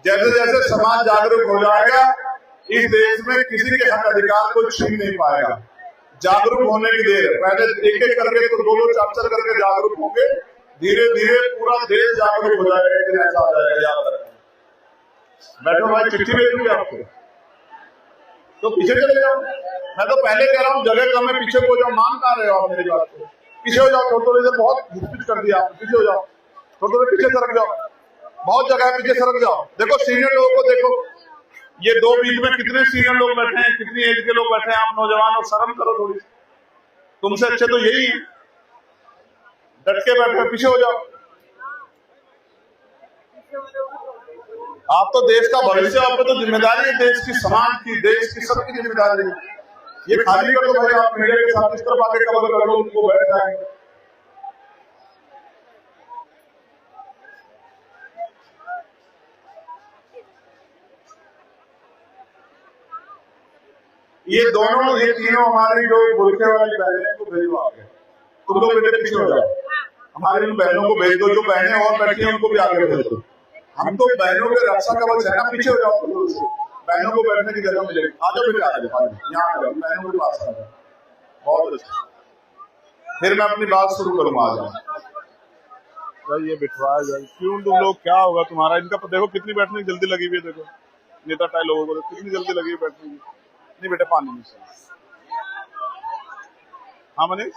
जैसे जैसे समाज जागरूक हो जाएगा, इस देश में किसी के हक अधिकार को छीन नहीं पाएगा। जागरूक होने की देर है। पहले एक एक करके तो 2-2 4-4 करके जागरूक होंगे, धीरे धीरे पूरा देश जागरूक हो जाएगा। एक दिन ऐसा आ जाएगा, याद रखें। बैठो भाई, चिट्ठी भेज दूंगी आपको, तो पीछे चले जाओ। मैं तो पहले कह रहा हूँ, जगह कम है, पीछे हो जाओ। मान कहा रहे हो आप मेरी बात को? पीछे हो जाओ। थोड़ी देर बहुत घुसपिच कर दिया आप, पीछे हो जाओ। थोड़ी देर पीछे सरक जाओ, बहुत जगह है, पीछे सरक जाओ। देखो सीनियर लोगों को देखो, ये 2 बीच में कितने सीनियर लोग बैठे हैं, कितनी एज के लोग बैठे हैं। आप नौजवानों, शर्म करो थोड़ी। तुमसे अच्छे तो यही है, डट के बैठे। पीछे हो जाओ। आप तो देश का भविष्य, आप तो जिम्मेदारी है देश की, समाज की, देश की, सबकी जिम्मेदारी है। ये खाली कर दो भाई, आप मीडिया के साथ इस तरफ आके कवर कर लो, उनको बैठ जाएंगे। ये दोनों, ये तीनों हमारी जो बुरखे वाली बहनें को भेजो आगे। तुम लोग बेटे पीछे हो जाओ, हमारी उन बहनों को भेज दो। जो बहनें और बैठी हैं उनको भी आगे भेज दो। हम तो बहनों के रक्षा कवच है ना। पीछे हो जाओ, बहनों को बैठने की जगह मिलेगी। आ जाओ बेटे, आ जाओ, यहाँ आ जाओ, बहनों के पास आ जाओ। बहुत अच्छा, फिर मैं अपनी बात शुरू करूंगा। आ जाओ। ये बिठवाया जाए क्यों? तुम लोग क्या होगा तुम्हारा? इनका देखो कितनी बैठने की जल्दी लगी हुई है। देखो नेता टाइप लोगों को कितनी जल्दी लगी हुई बैठने की। नहीं बेटे, पानी में से। हाँ मनीष,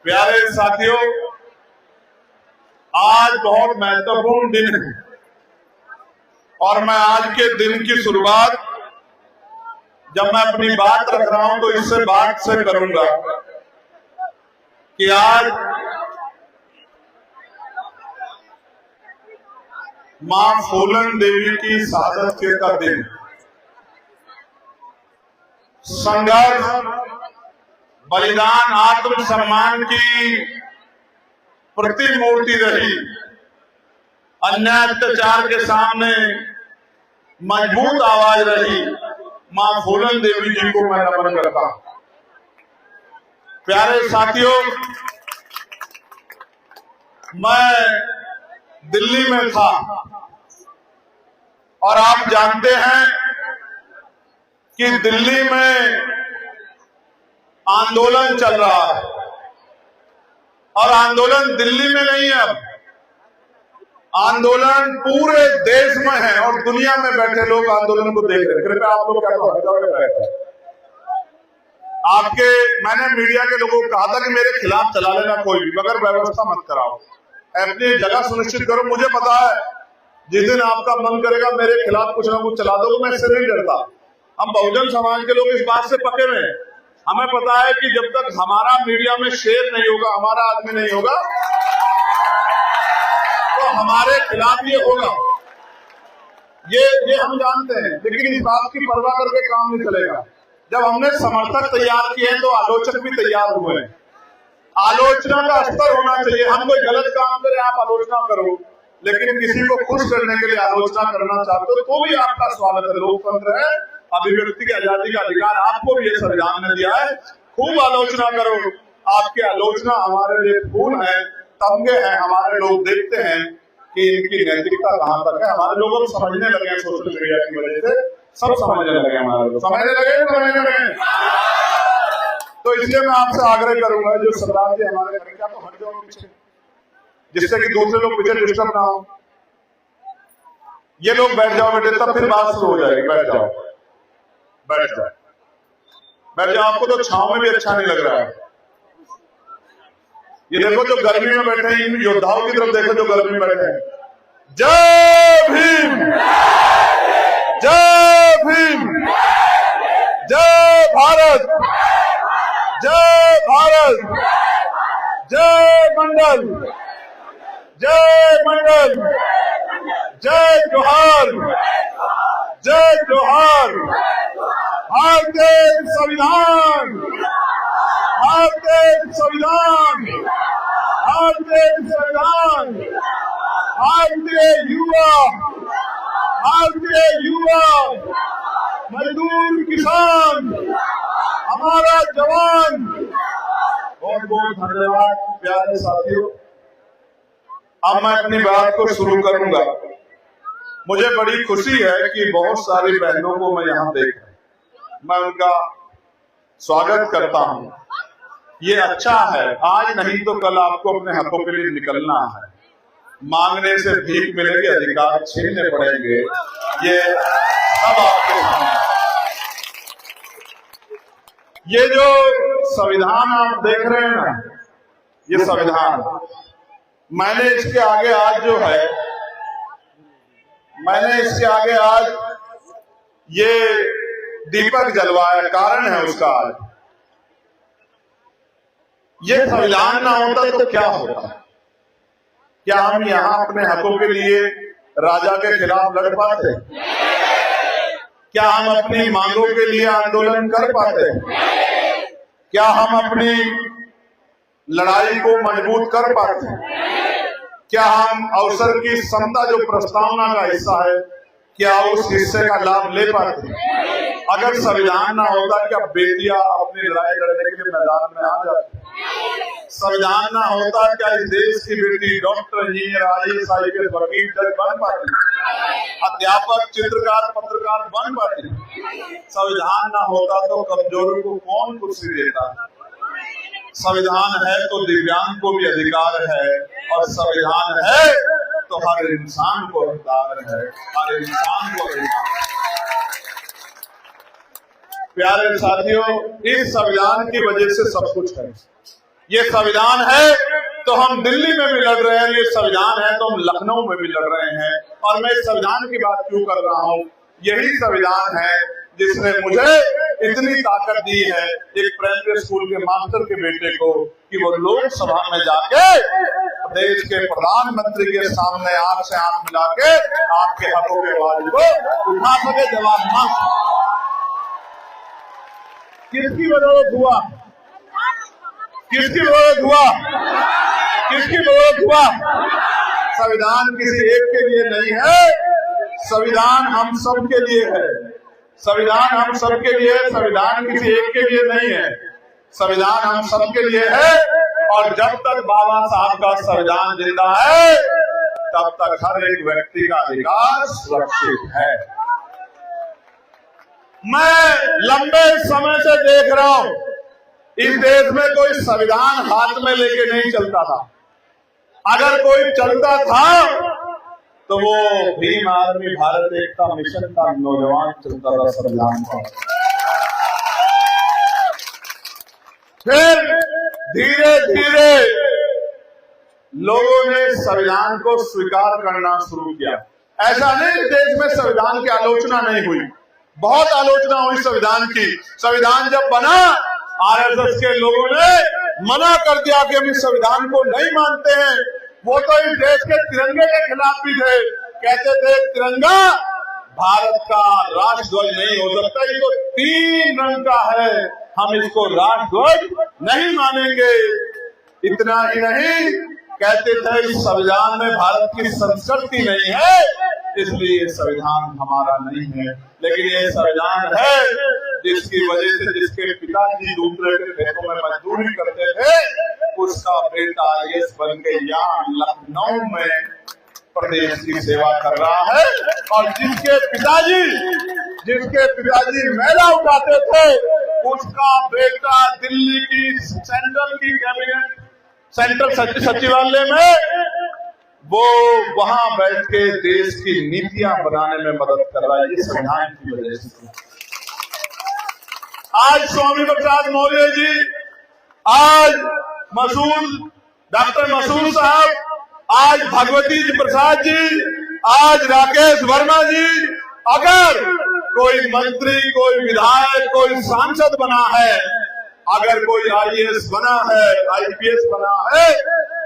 प्यारे साथियों, आज बहुत महत्वपूर्ण दिन है और मैं आज के दिन की शुरुआत, जब मैं अपनी बात रख रहा हूं तो इससे बात से करूंगा कि आज मां फूलन देवी की शहादत का दिन। संघर्ष, बलिदान, आत्मसम्मान की प्रतिमूर्ति रही। अन्याय अत्याचार के सामने मजबूत आवाज रही। मां फूलन देवी जी को मैं नमन करता हूं। प्यारे साथियों, मैं दिल्ली में था और आप जानते हैं कि दिल्ली में आंदोलन चल रहा है और आंदोलन दिल्ली में नहीं है, अब आंदोलन पूरे देश में है और दुनिया में बैठे लोग आंदोलन को देख रहे हैं। कृपया आप लोग क्या आपके, मैंने मीडिया के लोगों को कहा था कि मेरे खिलाफ चला लेना कोई भी, मगर व्यवस्था मत कराओ, अपनी जगह सुनिश्चित करो। मुझे पता है जिस दिन आपका मन करेगा मेरे खिलाफ कुछ ना कुछ चला दो, मैं इससे नहीं डरता। हम बहुजन समाज के लोग इस बात से पके हुए हैं। हमें पता है कि जब तक हमारा मीडिया में शेयर नहीं होगा, हमारा आदमी नहीं होगा, तो हमारे खिलाफ ये होगा। ये हम जानते हैं, लेकिन इस बात की परवाह करके काम नहीं चलेगा। जब हमने समर्थक तैयार किए तो आलोचक भी तैयार हुए। आलोचना का स्तर होना चाहिए। हम कोई गलत काम करें, आप आलोचना करो, लेकिन किसी को खुश करने के लिए आलोचना करना चाहते हो तो भी आपका स्वागत है। लोकतंत्र है, अभिव्यक्ति की आजादी का अधिकार आपको भी ये संविधान ने दिया है। खूब आलोचना करो। आपकी आलोचना हमारे लिए खून है, तमगे हैं। हमारे लोग देखते हैं कि इनकी नैतिकता कहां तक है। हमारे लोग समझने लगे सोशल मीडिया की वजह से, सब समझने लगे, हमारे लोग समझने लगे। तो इसलिए मैं आपसे आग्रह करूंगा, जो सरदार जी हमारे घर का, तो हट जाओ पीछे, जिससे कि दूसरे लोग पीछे डिस्टर्ब ना हो। ये लोग बैठ जाओ बेटे, तब फिर बात शुरू हो जाएगी। बैठ जाओ, बैठ जाओ, बैठ जाओ। आपको तो छांव में भी अच्छा नहीं लग रहा है। ये देखो जो गर्मी में बैठे हैं, इन योद्धाओं की तरफ देखो जो गर्मी में बैठे हैं। जय भीम, जय भीम, जय भारत, जय भारत, जय मंडल, जय मंडल, जय जोहार, जय जोहार। भारतीय संविधान, भारतीय संविधान, भारतीय संविधान, भारतीय युवा, भारतीय युवा, मजदूर किसान, हमारा जवान। बहुत बहुत धन्यवाद प्यारे साथियों। अब मैं अपनी बात को शुरू करूंगा। मुझे बड़ी खुशी है कि बहुत सारी बहनों को मैं यहाँ देख रहा हूं। मैं उनका स्वागत करता हूं। ये अच्छा है। आज नहीं तो कल आपको अपने हकों के लिए निकलना है। मांगने से भीख मिलेगी, अधिकार छीनने पड़ेंगे। ये सब आपके सामने। ये जो संविधान आप देख रहे हैं ना, ये संविधान मैंने इसके आगे आज ये दीपक जलवाया। कारण है उसका आज। ये संविधान ना होता तो क्या होता? क्या हम यहाँ अपने हकों के लिए राजा के खिलाफ लड़ पाते? क्या हम अपनी मांगों के लिए आंदोलन कर पाते? क्या हम अपनी लड़ाई को मजबूत कर पाते? क्या हम अवसर की समता जो प्रस्तावना का हिस्सा है, क्या उस हिस्से का लाभ ले पाते? अगर संविधान ना होता क्या बेटियां अपनी लड़ाई लड़ने के लिए मैदान में आ जाती? संविधान ना होता क्या इस देश की बेटी डॉक्टर, इंजीनियर, IAS, IPS, वकील, जज बन पाती? अध्यापक, चित्रकार, पत्रकार बन पाती? संविधान ना होता तो कमजोरों को कौन कुर्सी देता? संविधान है तो दिव्यांग को भी अधिकार है, और संविधान है तो हर इंसान को अधिकार है। हर इंसान को अधिकार है। प्यारे साथियों, इस संविधान की वजह से सब कुछ है। ये संविधान है तो हम दिल्ली में भी लड़ रहे हैं, ये संविधान है तो हम लखनऊ में भी लड़ रहे हैं। और मैं इस संविधान की बात क्यों कर रहा हूँ? यही संविधान है जिसने मुझे इतनी ताकत दी है, एक प्राइमरी स्कूल के मास्टर के बेटे को, कि वो लोकसभा में जाके देश के प्रधानमंत्री के सामने आंख से आंख मिला के आपके हकों के आवाज को उठा सके, जवाब मांग। किसकी बदौलत हुआ? किसकी बदौलत हुआ? किसकी बदौलत हुआ? संविधान किसी एक के लिए नहीं है, संविधान हम सब के लिए है। संविधान हम सब के लिए है, संविधान किसी एक के लिए नहीं है। संविधान हम सब के लिए है, और जब तक बाबा साहब का संविधान जिंदा है तब तक हर एक व्यक्ति का अधिकार सुरक्षित है। मैं लंबे समय से देख रहा हूं, इस देश में कोई संविधान हाथ में लेके नहीं चलता था। अगर कोई चलता था तो वो भीम आर्मी भारत एकता मिशन का नौजवान चलता था संविधान का। फिर धीरे धीरे लोगों ने संविधान को स्वीकार करना शुरू किया। ऐसा नहीं देश में संविधान की आलोचना नहीं हुई, बहुत आलोचना हुई संविधान की। संविधान जब बना, RSS के लोगों ने मना कर दिया कि हम इस संविधान को नहीं मानते हैं। वो तो इस देश के तिरंगे के खिलाफ भी थे। कहते थे तिरंगा भारत का राष्ट्रध्वज नहीं हो सकता, ये तो 3 रंग का है, हम इसको राष्ट्रध्वज नहीं मानेंगे। इतना ही नहीं, कहते थे इस संविधान में भारत की संस्कृति नहीं है, इसलिए ये संविधान हमारा नहीं है। लेकिन ये संविधान है जिसकी वजह से जिसके पिताजी दूसरे के खेतों में मजदूरी करते थे, उसका बेटा IAS बन के यहाँ लखनऊ में प्रदेश की सेवा कर रहा है। और जिसके पिताजी मैला उठाते थे, उसका बेटा दिल्ली की सेंट्रल सचिवालय में वो वहां बैठ के देश की नीतियां बनाने में मदद कर रहा है। ये संविधान की वजह से। आज स्वामी प्रसाद मौर्य जी, आज डॉक्टर मसूद साहब, आज भगवती जी प्रसाद जी, आज राकेश वर्मा जी, अगर कोई मंत्री, कोई विधायक, कोई सांसद बना है, अगर कोई IAS बना है, IPS बना है,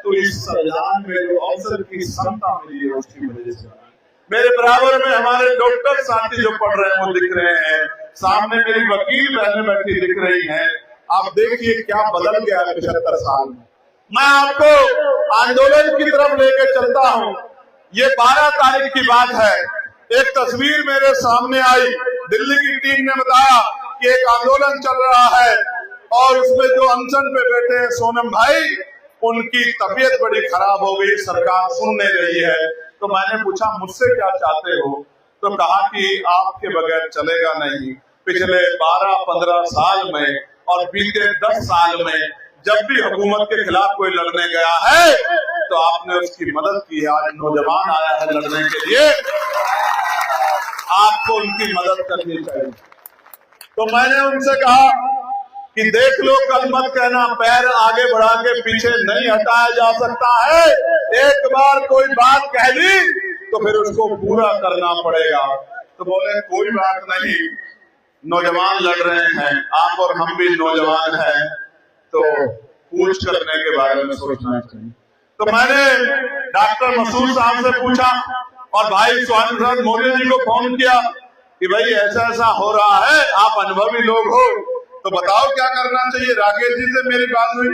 तो इस संविधान में जो अवसर की क्षमता मिली है उसकी वजह से। मेरे बराबर में हमारे डॉक्टर साथी जो पढ़ रहे हैं वो दिख रहे हैं, सामने मेरी वकील बहनें बैठी दिख रही हैं। आप देखिए क्या बदल गया 75 साल में। मैं आपको आंदोलन की तरफ लेकर चलता हूं। ये 12 तारीख की बात है। एक तस्वीर मेरे सामने आई, दिल्ली की टीम ने बताया कि एक आंदोलन चल रहा है और उसमें जो अनशन पे बैठे हैं सोनम भाई, उनकी तबीयत बड़ी खराब हो गई, सरकार सुन नहीं रही है। तो मैंने पूछा मुझसे क्या चाहते हो, तो कहा कि आपके बगैर चलेगा नहीं। पिछले 12-15 साल में और बीते 10 साल में जब भी हुकूमत के खिलाफ कोई लड़ने गया है तो आपने उसकी मदद की है। आज नौजवान आया है लड़ने के लिए, आपको उनकी मदद करनी चाहिए। तो मैंने उनसे कहा कि देख लो, कल मत कहना पैर आगे बढ़ा के पीछे नहीं हटाया जा सकता है। एक बार कोई बात कह दी तो फिर उसको पूरा करना पड़ेगा। तो बोले कोई बात नहीं, नौजवान लड़ रहे हैं, आप और हम भी नौजवान हैं, तो पूछ करने के बारे में सोचना चाहिए। तो मैंने डॉक्टर मसूद साहब से पूछा और भाई स्वामी प्रसाद मौर्य जी को फोन किया कि भाई ऐसा ऐसा हो रहा है, आप अनुभवी लोग हो, तो बताओ क्या करना चाहिए। राकेश जी से मेरी बात हुई,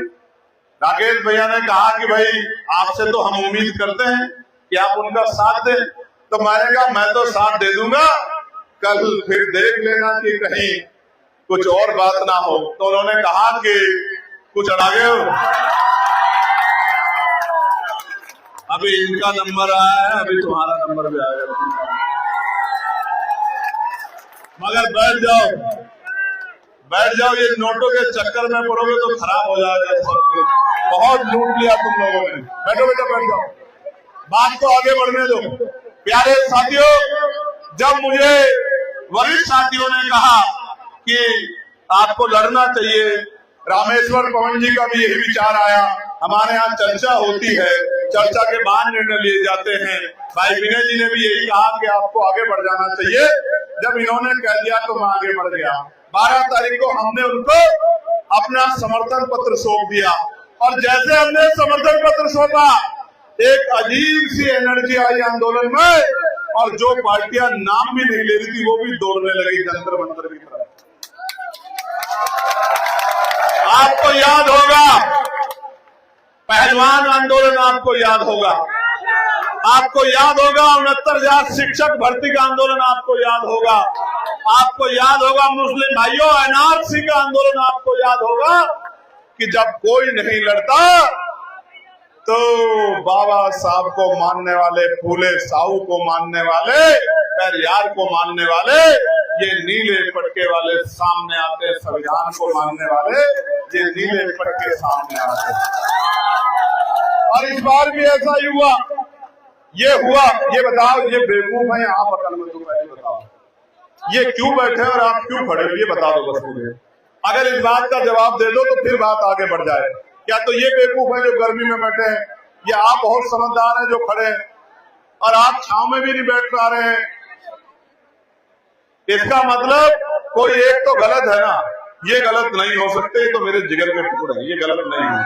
राकेश भैया ने कहा कि भाई आपसे तो हम उम्मीद करते हैं कि आप उनका साथ दें। तो मैंने कहा मैं तो साथ दे दूंगा, कल फिर देख लेना कि कहीं कुछ और बात ना हो। तो उन्होंने कहा कि कुछ आगे हो, अभी इनका नंबर आया है, अभी तुम्हारा नंबर भी आएगा, मगर बैठ जाओ, ये नोटों के चक्कर में पड़ोगे तो खराब हो जाएगा। बहुत लूट लिया तुम लोगों ने। बैठो बैठ जाओ, बात को आगे बढ़ने दो। प्यारे साथियों, जब मुझे वरिष्ठ साथियों ने कहा कि आपको लड़ना चाहिए, रामेश्वर पवन जी का भी यही विचार आया। हमारे यहाँ चर्चा होती है, चर्चा के बाद निर्णय लिए जाते हैं। भाई विनय जी ने भी यही कहा कि आपको आगे बढ़ जाना चाहिए। जब इन्होंने कह दिया तो मैं आगे बढ़ गया। 12 तारीख को हमने उनको अपना समर्थन पत्र सौंप दिया और जैसे हमने समर्थन पत्र सौंपा, एक अजीब सी एनर्जी आई आंदोलन में और जो पार्टियां नाम भी नहीं ले रही थी वो भी दौड़ने लगी जंतर मंतर की तरफ। आपको याद होगा पहलवान आंदोलन, आपको याद होगा 69,000 शिक्षक भर्ती का आंदोलन, आपको याद होगा मुस्लिम भाइयों एनआरसी का आंदोलन, आपको याद होगा कि जब कोई नहीं लड़ता तो बाबा साहब को मानने वाले, फूले साहू को मानने वाले, पेरियार को मानने वाले, ये नीले पटके वाले सामने आते, संविधान को मानने वाले ये नीले पटके सामने आते। और इस बार भी ऐसा ही हुआ। ये बताओ, ये बेवकूफ है, आप अकलमंद बताओ, ये क्यों बैठे और आप क्यों खड़े हो, ये बता दो बस मुझे। अगर इस बात का जवाब दे दो तो फिर बात आगे बढ़ जाए। क्या तो ये बेवकूफ है जो गर्मी में बैठे हैं, या आप बहुत समझदार हैं जो खड़े हैं और आप छांव में भी नहीं बैठ पा रहे हैं? इसका मतलब कोई एक तो गलत है ना। ये गलत नहीं हो सकते, तो मेरे जिगर के टुकड़े हैं, ये गलत नहीं हो।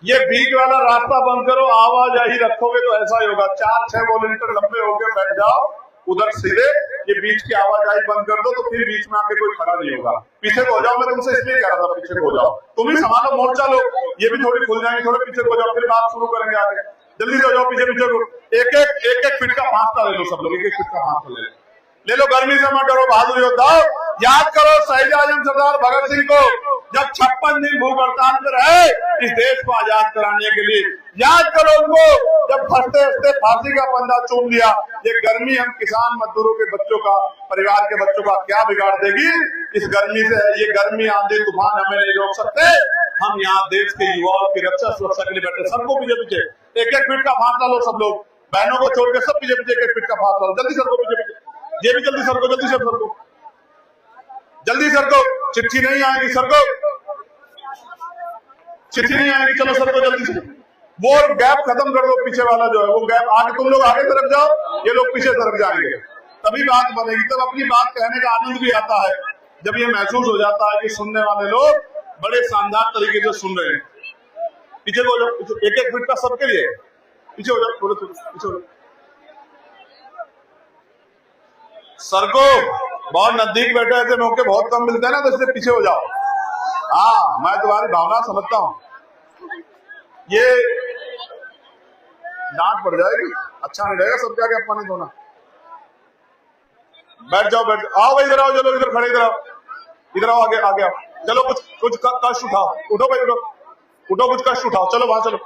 ये बीच वाला रास्ता बंद करो, आवाजाही रखोगे तो ऐसा ही होगा। 4-6 वॉलंटियर लंबे होकर बैठ जाओ उधर सीधे, ये बीच की आवाजाही बंद कर दो तो फिर बीच में आके कोई खड़ा नहीं होगा। पीछे को हो जाओ, मैं तुमसे इसलिए कह रहा था पीछे को हो जाओ, तुम ही संभालो मोर्चा लो, ये भी थोड़ी खुल जाएंगे, थोड़े पीछे को हो जाओ, फिर बात शुरू करेंगे आगे। जल्दी से हो जाओ, पीछे को एक फीट का फासला ले लो सब लोग, एक फीट का फासला ले लो। गर्मी से मत डरो, बहादुर योद्धाओ। याद करो शहीद आजम सरदार भगत सिंह को, जब 56 दिन भूख हड़ताल पर रहे इस देश को आजाद कराने के लिए। याद करो उनको जब फंसते हंसते फांसी का फंदा चूम लिया। ये गर्मी हम किसान मजदूरों के बच्चों का, परिवार के बच्चों का क्या बिगाड़ देगी? इस गर्मी से, ये गर्मी आंधी तूफान हमें नहीं रोक सकते। हम यहाँ देश के युवाओं की रक्षा सुरक्षा के लिए बैठे। सबको पीछे पीछे एक फीट का फासला लो सब लोग, बहनों को छोड़ के सब पीछे पीछे 1 फीट का फासला लो। जल्दी सबको पीछे पीछे, ये भी जल्दी सरको, जल्दी सरको, चिट्ठी नहीं आएगी सरको, चिट्ठी नहीं आएगी, चलो सरको जल्दी से। वो गैप खत्म कर दो, पीछे वाला जो है वो गैप, आगे तुम लोग आगे तरफ जाओ, ये लोग पीछे तरफ जाएंगे, तभी बात बनेगी। तब अपनी बात कहने का आनंद भी आता है, जब ये महसूस हो जाता है कि सुनने वाले लोग बड़े शानदार तरीके से सुन रहे हैं। पीछे हो जाओ, 1-1 फीट का सबके लिए पीछे हो जाओ, थोड़े पीछे हो जाओ। सर को बहुत नजदीक बैठे ऐसे मौके बहुत कम मिलते हैं ना, तो इसलिए पीछे हो जाओ। हाँ, मैं तुम्हारी भावना समझता हूँ। ये डांट पड़ जाएगी, अच्छा नहीं रहेगा, सब क्या अपना नहीं धोना। बैठ जाओ, बैठ जाओ। आओ भाई इधर आओ, चलो इधर खड़े, इधर आओ, इधर आओ, आगे आगे आओ। चलो कुछ कष्ट उठाओ, उठो भाई उठो, उठो कुछ कष्ट उठाओ। चलो वहां चलो,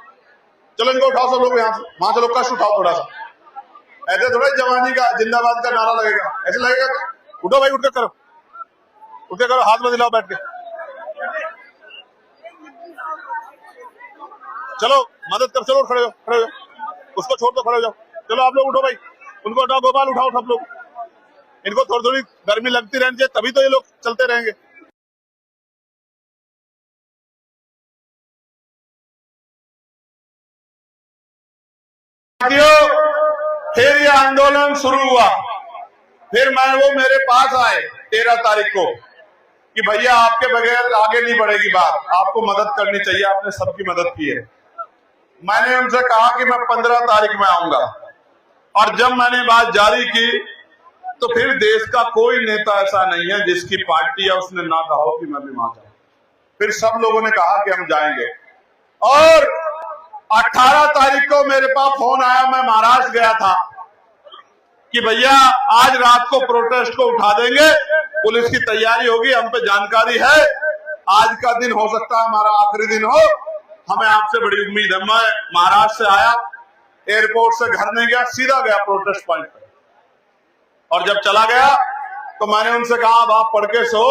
चलो इनको उठाओ सब लोग, यहाँ से वहां चलो, कष्ट उठाओ थोड़ा सा। ऐसे थोड़ा जवानी का जिंदाबाद का नारा लगेगा, ऐसे लगेगा। उठो भाई, उठ के करो, उठ के करो, हाथ में दिलाओ बैठ के। चलो मदद कर, चलो खड़े हो, खड़े हो, उसको छोड़ दो, खड़े हो जाओ। चलो आप लोग उठो भाई, उनको उठाओ, गोपाल उठाओ सब लोग। इनको थोड़ी थोड़ी गर्मी लगती रहनी चाहिए, तभी तो ये लोग चलते रहेंगे। फिर ये आंदोलन शुरू हुआ। फिर वो मेरे पास आए 13 तारीख को कि भैया आपके बगैर आगे नहीं बढ़ेगी बात, आपको मदद करनी चाहिए, आपने सबकी मदद की है। मैंने उनसे कहा कि मैं 15 तारीख में आऊंगा, और जब मैंने बात जारी की तो फिर देश का कोई नेता ऐसा नहीं है जिसकी पार्टी है उसने ना कहा हो कि मैं भी वहां जाऊं। फिर सब लोगों ने कहा कि हम जाएंगे। और 18 तारीख को मेरे पास फोन आया, मैं महाराष्ट्र गया था, कि भैया आज रात को प्रोटेस्ट को उठा देंगे, पुलिस की तैयारी होगी, हम पे जानकारी है, आज का दिन हो सकता है हमारा आखिरी दिन हो, हमें आपसे बड़ी उम्मीद है। मैं महाराष्ट्र से आया, एयरपोर्ट से घर नहीं गया, सीधा गया प्रोटेस्ट पॉइंट पे। और जब चला गया तो मैंने उनसे कहा अब आप पढ़ के सो,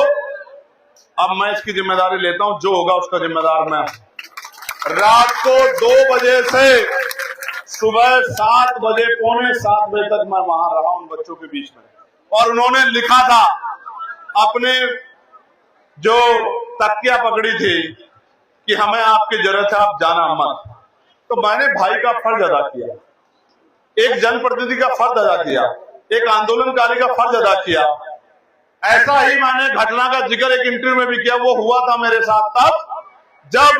अब मैं इसकी जिम्मेदारी लेता हूं, जो होगा उसका जिम्मेदार मैं। रात को 2 बजे से सुबह 7 बजे, पौने 7 बजे तक मैं वहां रहा उन बच्चों के बीच में। और उन्होंने लिखा था, अपने जो तकिया पकड़ी थी कि हमें आपकी जरूरत है, आप जाना मत। तो मैंने भाई का फर्ज अदा किया, एक जनप्रतिनिधि का फर्ज अदा किया, एक आंदोलनकारी का फर्ज अदा किया। ऐसा ही मैंने घटना का जिक्र एक इंटरव्यू में भी किया। वो हुआ था मेरे साथ तब जब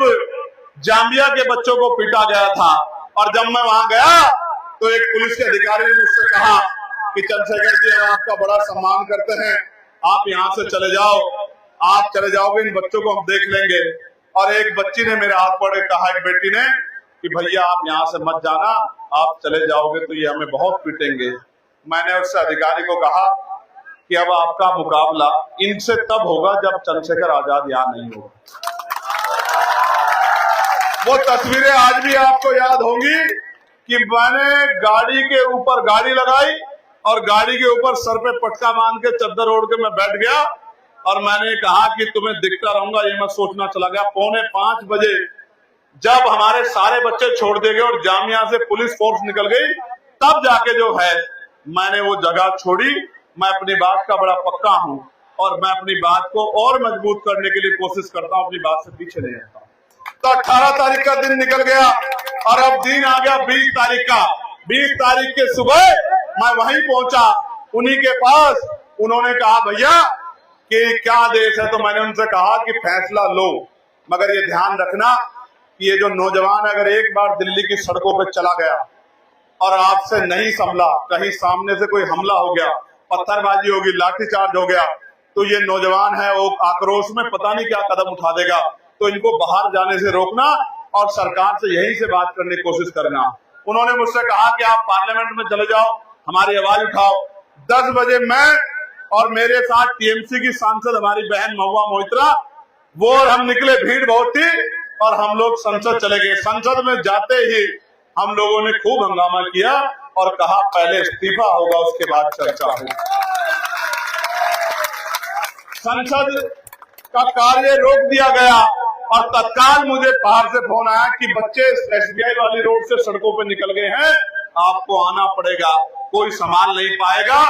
जाम्बिया के बच्चों को पीटा गया था। और जब मैं वहां गया तो एक पुलिस के अधिकारी ने मुझसे कहा कि चंद्रशेखर जी हम आपका बड़ा सम्मान करते हैं, आप यहाँ से चले जाओ, आप चले जाओगे, इन बच्चों को हम देख लेंगे। और एक बच्ची ने मेरे हाथ पकड़ कहा, एक बेटी ने, कि भैया आप यहाँ से मत जाना, आप चले जाओगे तो ये हमें बहुत पीटेंगे। मैंने उस अधिकारी को कहा कि अब आपका मुकाबला इनसे तब होगा जब चंद्रशेखर आजाद यहाँ नहीं होगा। वो तस्वीरें आज भी आपको याद होंगी कि मैंने गाड़ी के ऊपर गाड़ी लगाई और गाड़ी के ऊपर सर पे पटका बांध के चद्दर ओढ़ के मैं बैठ गया और मैंने कहा कि तुम्हें दिखता रहूंगा, ये मैं सोचना चला गया। 4:45 बजे जब हमारे सारे बच्चे छोड़ दिए गए और जामिया से पुलिस फोर्स निकल गई, तब जाके जो है मैंने वो जगह छोड़ी। मैं अपनी बात का बड़ा पक्का हूं और मैं अपनी बात को और मजबूत करने के लिए कोशिश करता हूं, अपनी बात से पीछे नहीं हटता। तो 18 तारीख का दिन निकल गया और अब दिन आ गया 20 तारीख का। 20 तारीख के सुबह मैं वहीं पहुंचा उन्हीं के पास। उन्होंने कहा भैया कि क्या आदेश है, तो मैंने उनसे कहा कि फैसला लो, मगर ये ध्यान रखना कि ये जो नौजवान अगर एक बार दिल्ली की सड़कों पर चला गया और आपसे नहीं संभला, कहीं सामने से कोई हमला हो गया, पत्थरबाजी होगी, लाठीचार्ज हो गया, तो ये नौजवान है वो आक्रोश में पता नहीं क्या कदम उठा देगा। तो इनको बाहर जाने से रोकना और सरकार से यहीं से बात करने की कोशिश करना। उन्होंने मुझसे कहा कि आप पार्लियामेंट में चले जाओ, हमारी आवाज उठाओ। 10 बजे मैं और मेरे साथ टीएमसी की सांसद हमारी बहन महुआ मोइत्रा, वो और हम निकले, भीड़ बहुत थी और हम लोग संसद चले गए। संसद में जाते ही हम लोगों ने खूब हंगामा किया और कहा पहले इस्तीफा होगा उसके बाद चर्चा होगी। संसद का कार्य रोक दिया गया और तत्काल मुझे बाहर से फोन आया कि बच्चे एसबीआई वाली रोड से सड़कों पे निकल गए हैं, आपको आना पड़ेगा, कोई संभाल नहीं पाएगा।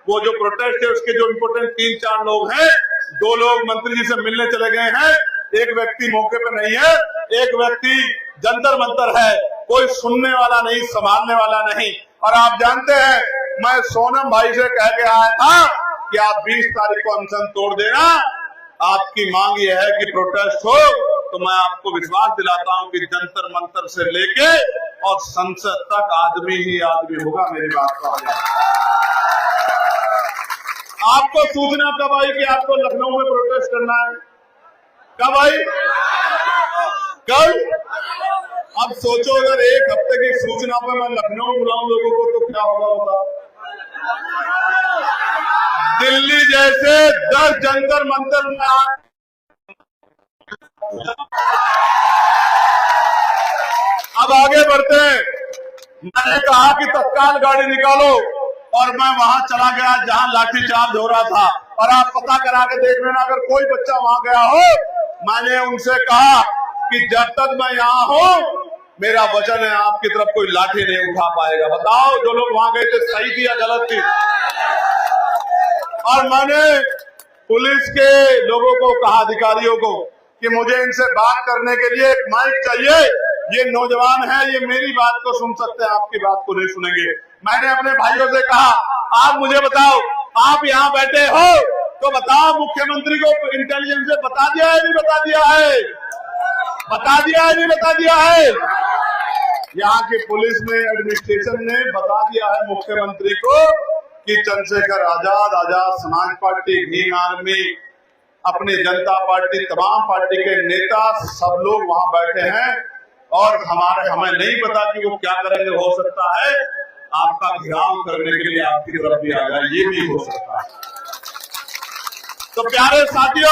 वो जो प्रोटेस्ट है उसके जो इम्पोर्टेंट 3-4 लोग हैं, 2 लोग मंत्री जी से मिलने चले गए हैं, एक व्यक्ति मौके पे नहीं है, एक व्यक्ति जंतर मंतर है, कोई सुनने वाला नहीं, संभालने वाला नहीं। और आप जानते हैं मैं सोनम भाई से कह के आया था कि आप 20 तारीख को अनशन तोड़ देना, आपकी मांग यह है कि प्रोटेस्ट हो, तो मैं आपको विश्वास दिलाता हूं कि जंतर मंतर से लेके और संसद तक आदमी ही आदमी होगा। मेरी बात का आपको सूचना कब आई कि आपको लखनऊ में प्रोटेस्ट करना है? कब आई? कल? अब सोचो अगर 1 हफ्ते की सूचना पर मैं लखनऊ बुलाऊं लोगों को तो क्या होगा? दिल्ली जैसे 10 जंतर मंतर में अब आगे बढ़ते हैं। मैंने कहा कि तत्काल गाड़ी निकालो और मैं वहां चला गया जहां लाठीचार्ज हो रहा था, और आप पता करा के देख लेना अगर कोई बच्चा वहां गया हो। मैंने उनसे कहा कि जब तक मैं यहाँ हूं मेरा वचन है आपकी तरफ कोई लाठी नहीं उठा पाएगा। बताओ जो लोग वहां गए थे सही थी या गलत थी? और मैंने पुलिस के लोगों को कहा, अधिकारियों को, कि मुझे इनसे बात करने के लिए एक माइक चाहिए। ये नौजवान है, ये मेरी बात को सुन सकते हैं, आपकी बात को नहीं सुनेंगे। मैंने अपने भाइयों से कहा आप मुझे बताओ, आप यहाँ बैठे हो तो बताओ मुख्यमंत्री को इंटेलिजेंस से बता दिया है नहीं बता दिया है? बता दिया है नहीं बता दिया है? यहाँ की पुलिस ने, एडमिनिस्ट्रेशन ने बता दिया है मुख्यमंत्री को कि चंद्रशेखर आजाद समाज पार्टी, भीम आर्मी, अपनी जनता पार्टी, तमाम पार्टी के नेता सब लोग वहां बैठे हैं और हमें नहीं पता कि वो क्या करेंगे। हो सकता है आपका घेराव करने के लिए आपकी तरफ भी आ जाए, ये भी हो सकता है। तो प्यारे साथियों,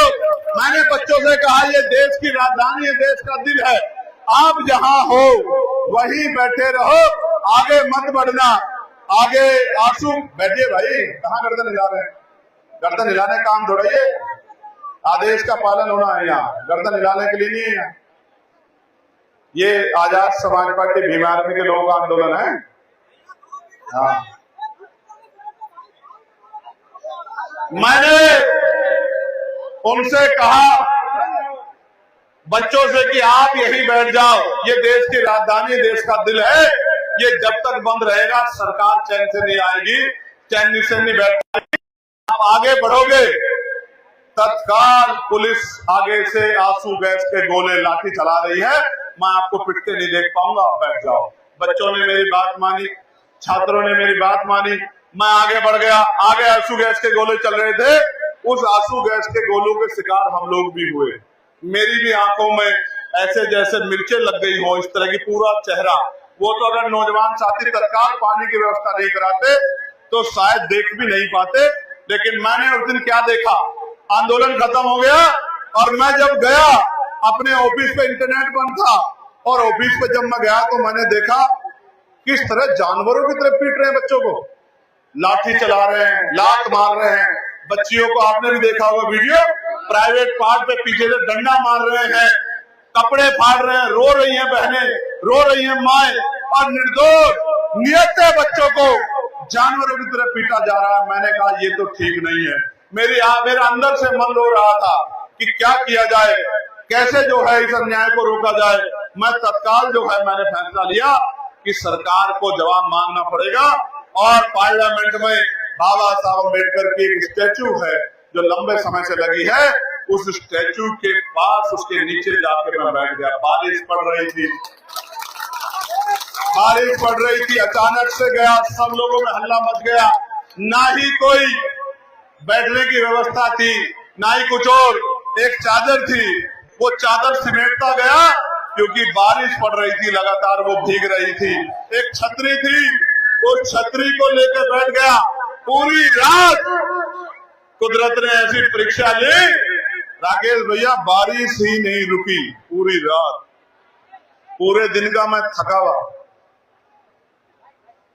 मैंने बच्चों से कहा ये देश की राजधानी है, देश का दिल है, आप जहां हो वहीं बैठे रहो, आगे मत बढ़ना। आगे आंसू बैठिए भाई, कहाँ गर्दन हिला रहे हैं? गर्दन हिलाने का काम थोड़ा, ये आदेश का पालन होना है, यहाँ गर्दन हिलाने के लिए नहीं है। यहाँ ये आजाद समाज पार्टी, भीम आर्मी के लोगों का आंदोलन है। हाँ, मैंने उनसे कहा बच्चों से कि आप यहीं बैठ जाओ, ये देश की राजधानी, देश का दिल है, ये जब तक बंद रहेगा सरकार चैन से नहीं आएगी, चैन से नहीं बैठ पाएगी। आप आगे बढ़ोगे, तत्काल पुलिस आगे से आंसू गैस के गोले, लाठी चला रही है, मैं आपको पिटते नहीं देख पाऊंगा, आप बैठ जाओ। बच्चों ने मेरी बात मानी, छात्रों ने मेरी बात मानी, मैं आगे बढ़ गया। आगे आंसू गैस के गोले चल रहे थे, उस आंसू गैस के गोलों के शिकार हम लोग भी हुए। मेरी भी आंखों में ऐसे जैसे मिर्चें लग गई हो, इस तरह की पूरा चेहरा। वो तो अगर नौजवान साथी तत्काल पानी की व्यवस्था नहीं कराते तो शायद देख भी नहीं पाते। लेकिन मैंने उस दिन क्या देखा, आंदोलन खत्म हो गया और मैं जब गया अपने ऑफिस पे, इंटरनेट बंद था, और ऑफिस पे जब मैं गया तो मैंने देखा किस तरह जानवरों की तरह पीट रहे हैं बच्चों को, लाठी चला रहे हैं, लात मार रहे हैं। बच्चियों को आपने भी देखा होगा वीडियो, प्राइवेट पार्ट पे पीछे से डंडा मार रहे हैं, कपड़े फाड़ रहे हैं, रो रही हैं बहनें, रो रही हैं माएं, और निर्दोष नियत बच्चों को जानवरों की तरह पीटा जा रहा है। मैंने कहा ये तो ठीक नहीं है। मेरा अंदर से मन रो रहा था कि क्या किया जाए, कैसे जो है इस अन्याय को रोका जाए। मैं तत्काल जो है मैंने फैसला लिया कि सरकार को जवाब मांगना पड़ेगा, और पार्लियामेंट में बाबा साहब अम्बेडकर की एक स्टैचू है जो लंबे समय से लगी है, उस स्टैचू के पास, उसके नीचे जाकर मैं बैठ गया। बारिश पड़ रही थी, अचानक से गया, सब लोगों में हल्ला मच गया। ना ही कोई बैठने की व्यवस्था थी, ना ही कुछ और। एक चादर थी, वो चादर समेटता गया क्योंकि बारिश पड़ रही थी, लगातार वो भीग रही थी। एक छतरी थी, उस छतरी को लेकर बैठ गया। पूरी रात कुदरत ने ऐसी परीक्षा ली, राकेश भैया, बारिश ही नहीं रुकी पूरी रात। पूरे दिन का मैं थका हुआ,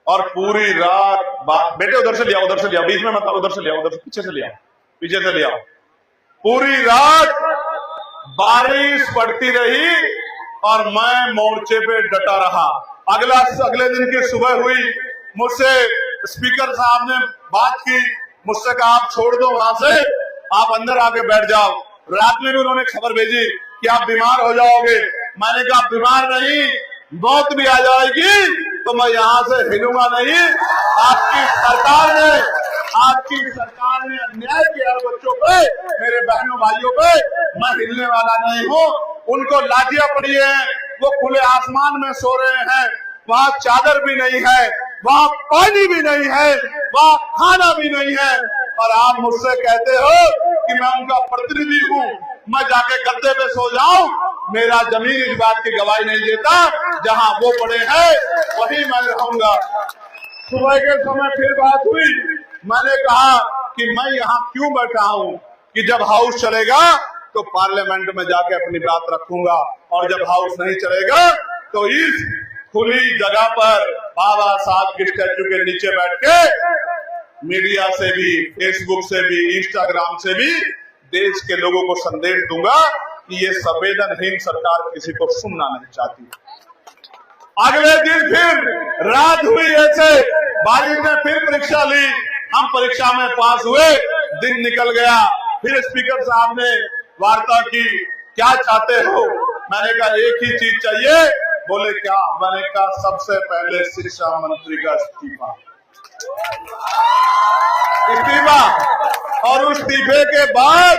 और पूरी रात बेटे उधर से लिया, बीच में मत, उधर से लिया, उधर से पीछे से लिया। पूरी रात बारिश पड़ती रही और मैं मोर्चे पे डटा रहा। अगले दिन की सुबह हुई, मुझसे स्पीकर साहब ने बात की, मुझसे कहा आप छोड़ दो वहां से, आप अंदर आके बैठ जाओ। रात में भी उन्होंने खबर भेजी कि आप बीमार हो जाओगे। मैंने कहा बीमार नहीं, मौत भी आ जाएगी तो मैं यहाँ से हिलूंगा नहीं। आपकी सरकार ने अन्याय किया बच्चों पे, मेरे बहनों भाइयों पे, मैं हिलने वाला नहीं हूँ। उनको लाठियां पड़ी हैं, वो खुले आसमान में सो रहे हैं, वहाँ चादर भी नहीं है, वहाँ पानी भी नहीं है, वहाँ खाना भी नहीं है, और आप मुझसे कहते हो कि मैं उनका प्रतिनिधि हूँ, मैं जाके गद्दे पे सो जाऊं। मेरा जमीन इस बात की गवाही नहीं देता, जहां वो पड़े हैं वहीं मैं रहूंगा। सुबह के समय फिर बात हुई, मैंने कहा कि मैं यहाँ क्यों बैठा हूँ, कि जब हाउस चलेगा तो पार्लियामेंट में जाके अपनी बात रखूंगा, और जब हाउस नहीं चलेगा तो इस खुली जगह पर बाबा साहब के स्टैचू के नीचे बैठ के मीडिया से भी, फेसबुक से भी, इंस्टाग्राम से भी देश के लोगों को संदेश दूंगा कि ये संवेदनहीन सरकार किसी को सुनना नहीं चाहती। अगले दिन फिर रात हुई, ऐसे बारिश ने फिर परीक्षा ली, हम परीक्षा में पास हुए, दिन निकल गया। फिर स्पीकर साहब ने वार्ता की, क्या चाहते हो? मैंने कहा एक ही चीज चाहिए। बोले क्या? मैंने कहा सबसे पहले शिक्षा मंत्री का इस्तीफा। और उस इस्तीफे के बाद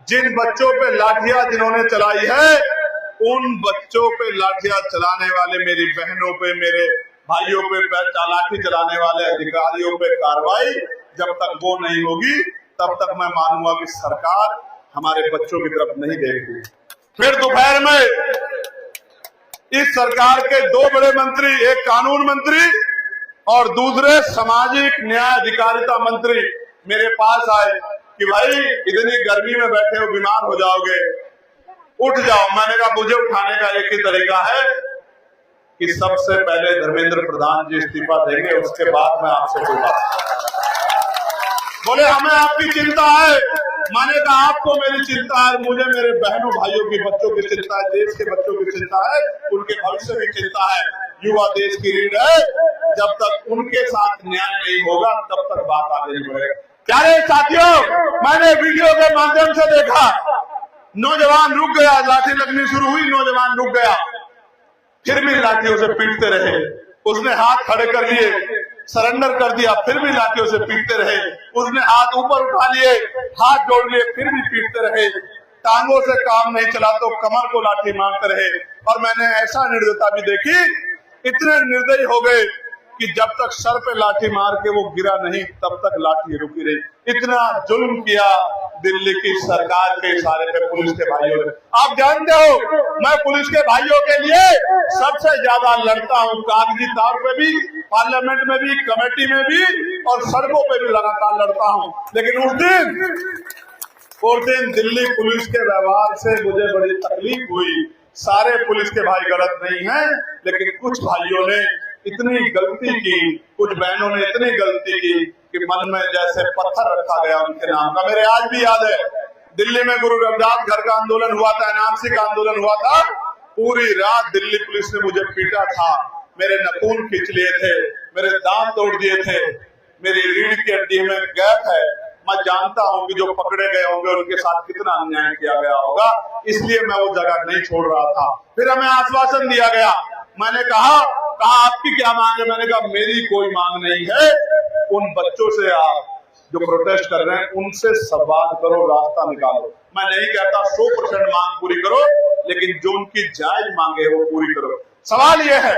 जिन बच्चों पे लाठियां जिन्होंने चलाई है, उन बच्चों पे लाठियां चलाने वाले मेरी बहनों पे, मेरे भाइयों पे लाठी चलाने वाले अधिकारियों पे कार्रवाई जब तक वो नहीं होगी तब तक मैं मानूंगा कि सरकार हमारे बच्चों की तरफ नहीं देख रही। फिर दोपहर में इस सरकार के दो बड़े मंत्री, एक कानून मंत्री और दूसरे सामाजिक न्याय अधिकारिता मंत्री मेरे पास आए कि भाई इतनी गर्मी में बैठे हो, बीमार हो जाओगे, उठ जाओ। मैंने कहा मुझे उठाने का एक ही तरीका है कि सबसे पहले धर्मेंद्र प्रधान जी इस्तीफा देंगे, उसके बाद मैं आपसे कोई बात। बोले हमें आपकी चिंता है। मैंने कहा आपको मेरी चिंता है, मुझे मेरे बहनों भाइयों की, बच्चों की चिंता है, देश के बच्चों की चिंता है, उनके भविष्य की चिंता है। युवा देश की रीढ़ है, जब तक उनके साथ न्याय नहीं होगा तब तक बात आगे नहीं बढ़ेगा। प्यारे साथियों, मैंने वीडियो के माध्यम से देखा, नौजवान रुक गया, लाठी लगनी शुरू हुई, नौजवान रुक गया, फिर भी लाठियों से पीटते रहे। उसने हाथ खड़े कर लिए, सरेंडर कर दिया, फिर भी लाठियों से पीटते रहे। उसने हाथ ऊपर उठा लिए, हाथ जोड़ लिए, फिर भी पीटते रहे। टांगों से काम नहीं चला तो कमर को लाठी मारते रहे। और मैंने ऐसा निर्दयता भी देखी, इतने निर्दयी हो गए कि जब तक सर पे लाठी मार के वो गिरा नहीं तब तक लाठी रुकी रही। इतना जुल्म किया दिल्ली की सरकार के इशारे पे पुलिस के भाइयों ने। आप जानते हो, मैं पुलिस के भाइयों के लिए सबसे ज्यादा लड़ता हूँ, कागजी तौर पे भी, पार्लियामेंट में भी, कमेटी में भी और सड़कों पे भी लगातार लड़ता हूँ। लेकिन उस दिन दिल्ली पुलिस के व्यवहार से मुझे बड़ी तकलीफ हुई। सारे पुलिस के भाई गलत नहीं हैं, लेकिन कुछ भाइयों ने इतनी गलती की, कुछ बहनों ने इतनी गलती की कि मन में जैसे पत्थर रखा गया उनके नाम का। मेरे आज भी याद है, दिल्ली में गुरु रविदास घर का आंदोलन हुआ था, एनआरसी का आंदोलन हुआ था। पूरी रात दिल्ली पुलिस ने मुझे पीटा था, मेरे नखून खींच लिए थे, मेरे दांत तोड़ दिए थे, मेरी रीढ़ की हड्डी में गैप है। मैं जानता हूं कि जो पकड़े गए होंगे उनके साथ कितना अन्याय किया गया होगा, इसलिए मैं वो जगह नहीं छोड़ रहा था। फिर हमें आश्वासन दिया गया, मैंने कहा आपकी क्या मांग है? मैंने कहा मेरी कोई मांग नहीं है। उन बच्चों से आप जो प्रोटेस्ट कर रहे हैं उनसे संवाद करो, रास्ता निकालो। मैं नहीं कहता 100% मांग पूरी करो, लेकिन जो उनकी जायज मांगे वो पूरी करो। सवाल यह है,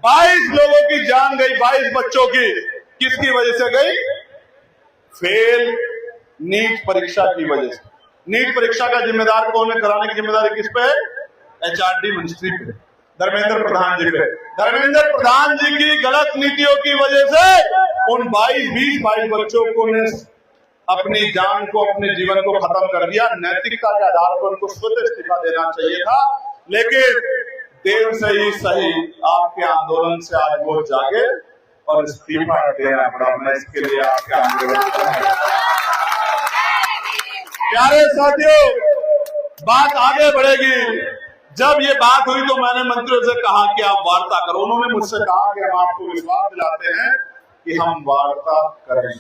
22 लोगों की जान गई, 22 बच्चों की, किसकी वजह से गई? फेल नीट परीक्षा की वजह से। नीट परीक्षा का जिम्मेदार कौन है? कराने की जिम्मेदारी किस पे है? एचआरडी मिनिस्ट्री पे, धर्मेंद्र प्रधान जी पे। धर्मेंद्र प्रधान जी की गलत नीतियों की वजह से उन 22 बच्चों को ने अपनी जान को, अपने जीवन को खत्म कर दिया। नैतिकता के आधार पर उनको स्वतः इस्तीफा देना चाहिए था, लेकिन देर से ही सही आपके आंदोलन से आज वो जागे और इस्तीफा देना पड़ा। मैं इसके लिए आपके आंदोलन करूंगा। प्यारे साथियों, बात आगे बढ़ेगी। जब ये बात हुई तो मैंने मंत्रियों से कहा कि आप वार्ता करो। उन्होंने मुझसे कहा कि हम आपको विश्वास दिलाते हैं कि हम वार्ता करेंगे,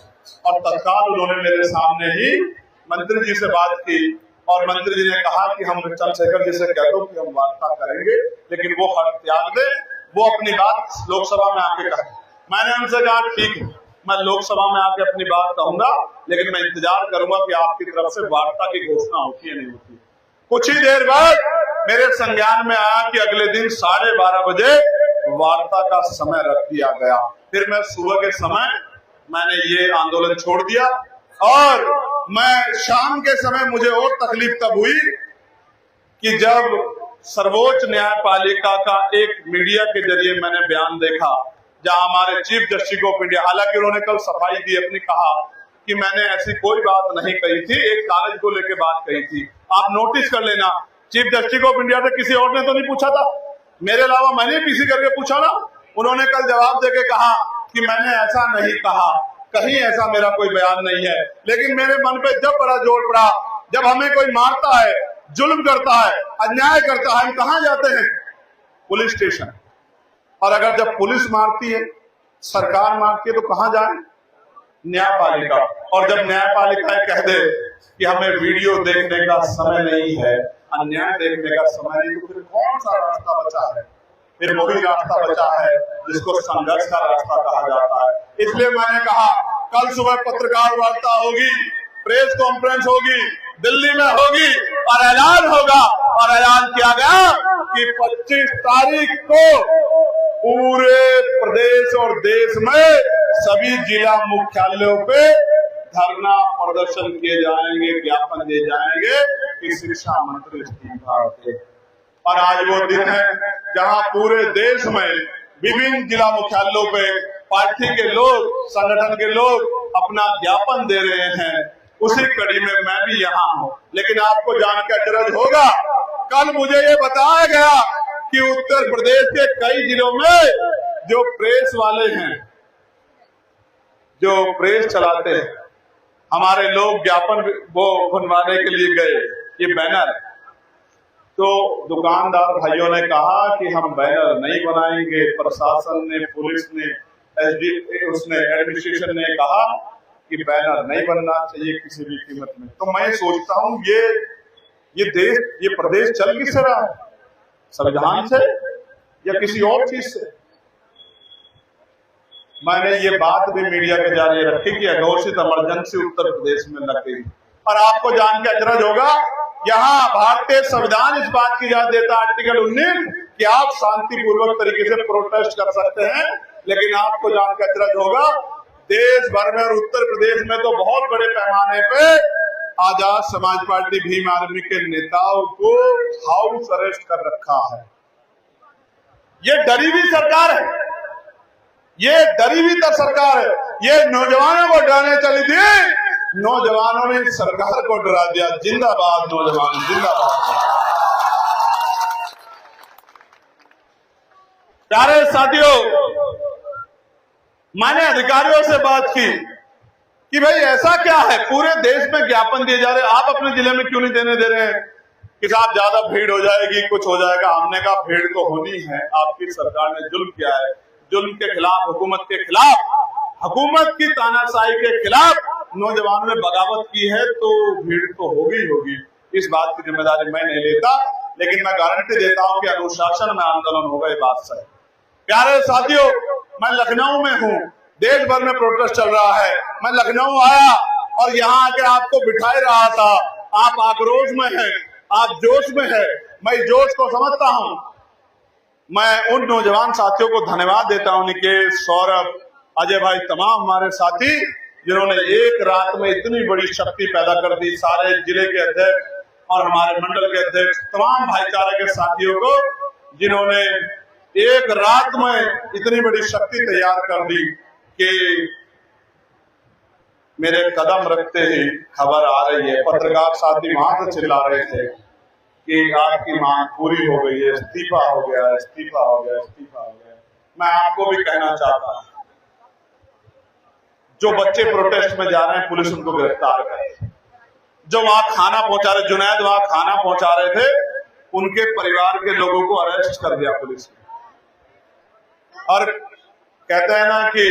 और तत्काल उन्होंने मेरे सामने ही मंत्री जी से बात की और मंत्री जी ने कहा कि हम चंद्रशेखर जी से कह दो कि हम वार्ता करेंगे, लेकिन वो हक त्याग दे, वो अपनी बात लोकसभा में आके कहे। मैंने उनसे कहा ठीक है, मैं लोकसभा में आके अपनी बात कहूंगा, लेकिन मैं इंतजार करूंगा कि आपकी तरफ से वार्ता की घोषणा होती है नहीं होती। कुछ ही देर बाद मेरे संज्ञान में आया कि अगले दिन 12:30 बजे वार्ता का समय रख दिया गया। फिर मैं सुबह के समय मैंने ये आंदोलन छोड़ दिया, और मैं शाम के समय मुझे और तकलीफ तब हुई कि जब सर्वोच्च न्यायपालिका का एक मीडिया के जरिए मैंने बयान देखा, जहां हमारे चीफ जस्टिस ऑफ इंडिया, हालांकि उन्होंने कल सफाई दी अपनी, कहा कि मैंने ऐसी कोई बात नहीं कही थी, एक कागज को लेकर बात कही थी। आप नोटिस कर लेना, चीफ जस्टिस ऑफ इंडिया से किसी और ने तो नहीं पूछा था, मेरे अलावा मैंने पीसी करके पूछा ना। उन्होंने कल जवाब देके कहा कि मैंने ऐसा नहीं कहा, कहीं ऐसा मेरा कोई बयान नहीं है। लेकिन मेरे मन पे जब बड़ा जोर पड़ा, जब हमें कोई मारता है, जुल्म करता है, अन्याय करता है, हम कहां जाते हैं? Police station. और अगर जब पुलिस मारती है, सरकार मारती है, तो कहां जाए? न्यायपालिका। और जब न्यायपालिका कह दे कि हमें वीडियो देखने का समय नहीं है, अन्याय देखने का समय नहीं, तो फिर कौन सा रास्ता बचा है? फिर वही रास्ता बचा है जिसको संघर्ष का रास्ता कहा जाता है। इसलिए मैंने कहा कल सुबह पत्रकार वार्ता होगी, प्रेस कॉन्फ्रेंस होगी, दिल्ली में होगी और ऐलान होगा। और ऐलान किया गया कि 25 तारीख को पूरे प्रदेश और देश में सभी जिला मुख्यालयों पे धरना प्रदर्शन किए जाएंगे, ज्ञापन दिए जाएंगे कि शिक्षा मंत्री इस्तीफा दे। और आज वो दिन है जहां पूरे देश में विभिन्न जिला मुख्यालयों पे पार्टी के लोग, संगठन के लोग अपना ज्ञापन दे रहे हैं। उसी कड़ी में मैं भी यहाँ हूँ। लेकिन आपको जानकर अचरज होगा, कल मुझे ये बताया गया कि उत्तर प्रदेश के कई जिलों में जो प्रेस वाले हैं, जो प्रेस चलाते हैं, हमारे लोग ज्ञापन वो बनवाने के लिए गए, ये बैनर, तो दुकानदार भाइयों ने कहा कि हम बैनर नहीं बनाएंगे। प्रशासन ने, पुलिस ने, उसने, एडमिनिस्ट्रेशन ने कहा कि बैनर नहीं बनना चाहिए किसी भी कीमत में। तो मैं सोचता हूँ ये देश, ये प्रदेश चल किस रहा है? संविधान से या किसी और चीज से? मैंने ये बात भी मीडिया के जरिए रखी कि अघोषित इमरजेंसी उत्तर प्रदेश में लग गई। और आपको जान के अचरज होगा, यहाँ भारतीय संविधान इस बात की इजाजत देता है, आर्टिकल 19, कि आप शांतिपूर्वक तरीके से प्रोटेस्ट कर सकते हैं। लेकिन आपको जान के अचरज होगा, देश भर में और उत्तर प्रदेश में तो बहुत बड़े पैमाने पे आजाद समाज पार्टी भीम आर्मी के नेताओं को हाउस अरेस्ट कर रखा है। ये डरी हुई सरकार है, ये डरी हुई सरकार है। ये नौजवानों को डराने चली थी, नौजवानों ने सरकार को डरा दिया। जिंदाबाद नौजवान, जिंदाबाद। प्यारे साथियों, मैंने अधिकारियों से बात की कि भाई ऐसा क्या है, पूरे देश में ज्ञापन दिए जा रहे हैं, आप अपने जिले में क्यों नहीं देने दे रहे हैं? कि साहब ज्यादा भीड़ हो जाएगी, कुछ हो जाएगा। हमने कहा भीड़ तो होनी है, आपकी सरकार ने जुल्म किया है, जुल्म के खिलाफ, हुकूमत के खिलाफ, हुकूमत की तानाशाही के खिलाफ नौजवानों ने बगावत की है, तो भीड़ तो होगी। इस बात की जिम्मेदारी मैं नहीं लेता, लेकिन मैं गारंटी देता हूं कि अनुशासन में आंदोलन होगा, ये बात सही। प्यारे साथियों, मैं लखनऊ में हूँ, देश भर में प्रोटेस्ट चल रहा है। मैं लखनऊ आया और यहाँ आकर आपको बिठाए रहा था। आप आक्रोश में हैं, आप जोश में हैं, मैं जोश को समझता हूँ। मैं उन नौजवान साथियों को धन्यवाद देता हूँ, निकेश, सौरभ, अजय भाई, तमाम हमारे साथी, जिन्होंने एक रात में इतनी बड़ी शक्ति पैदा कर दी। सारे जिले के अध्यक्ष और हमारे मंडल के अध्यक्ष, तमाम भाईचारे के साथियों को, जिन्होंने एक रात में इतनी बड़ी शक्ति तैयार कर दी कि मेरे कदम रखते ही खबर आ रही है। पत्रकार साथी वहां से चिल्ला रहे थे कि आपकी मांग पूरी हो गई है, इस्तीफा हो गया, इस्तीफा हो गया, इस्तीफा हो गया। मैं आपको भी कहना चाहता हूं, जो बच्चे प्रोटेस्ट में जा रहे हैं, पुलिस उनको गिरफ्तार करे। जो वहां खाना पहुंचा रहे, जुनैद वहां खाना पहुंचा रहे थे, उनके परिवार के लोगों को अरेस्ट कर दिया पुलिस ने। और कहते हैं ना कि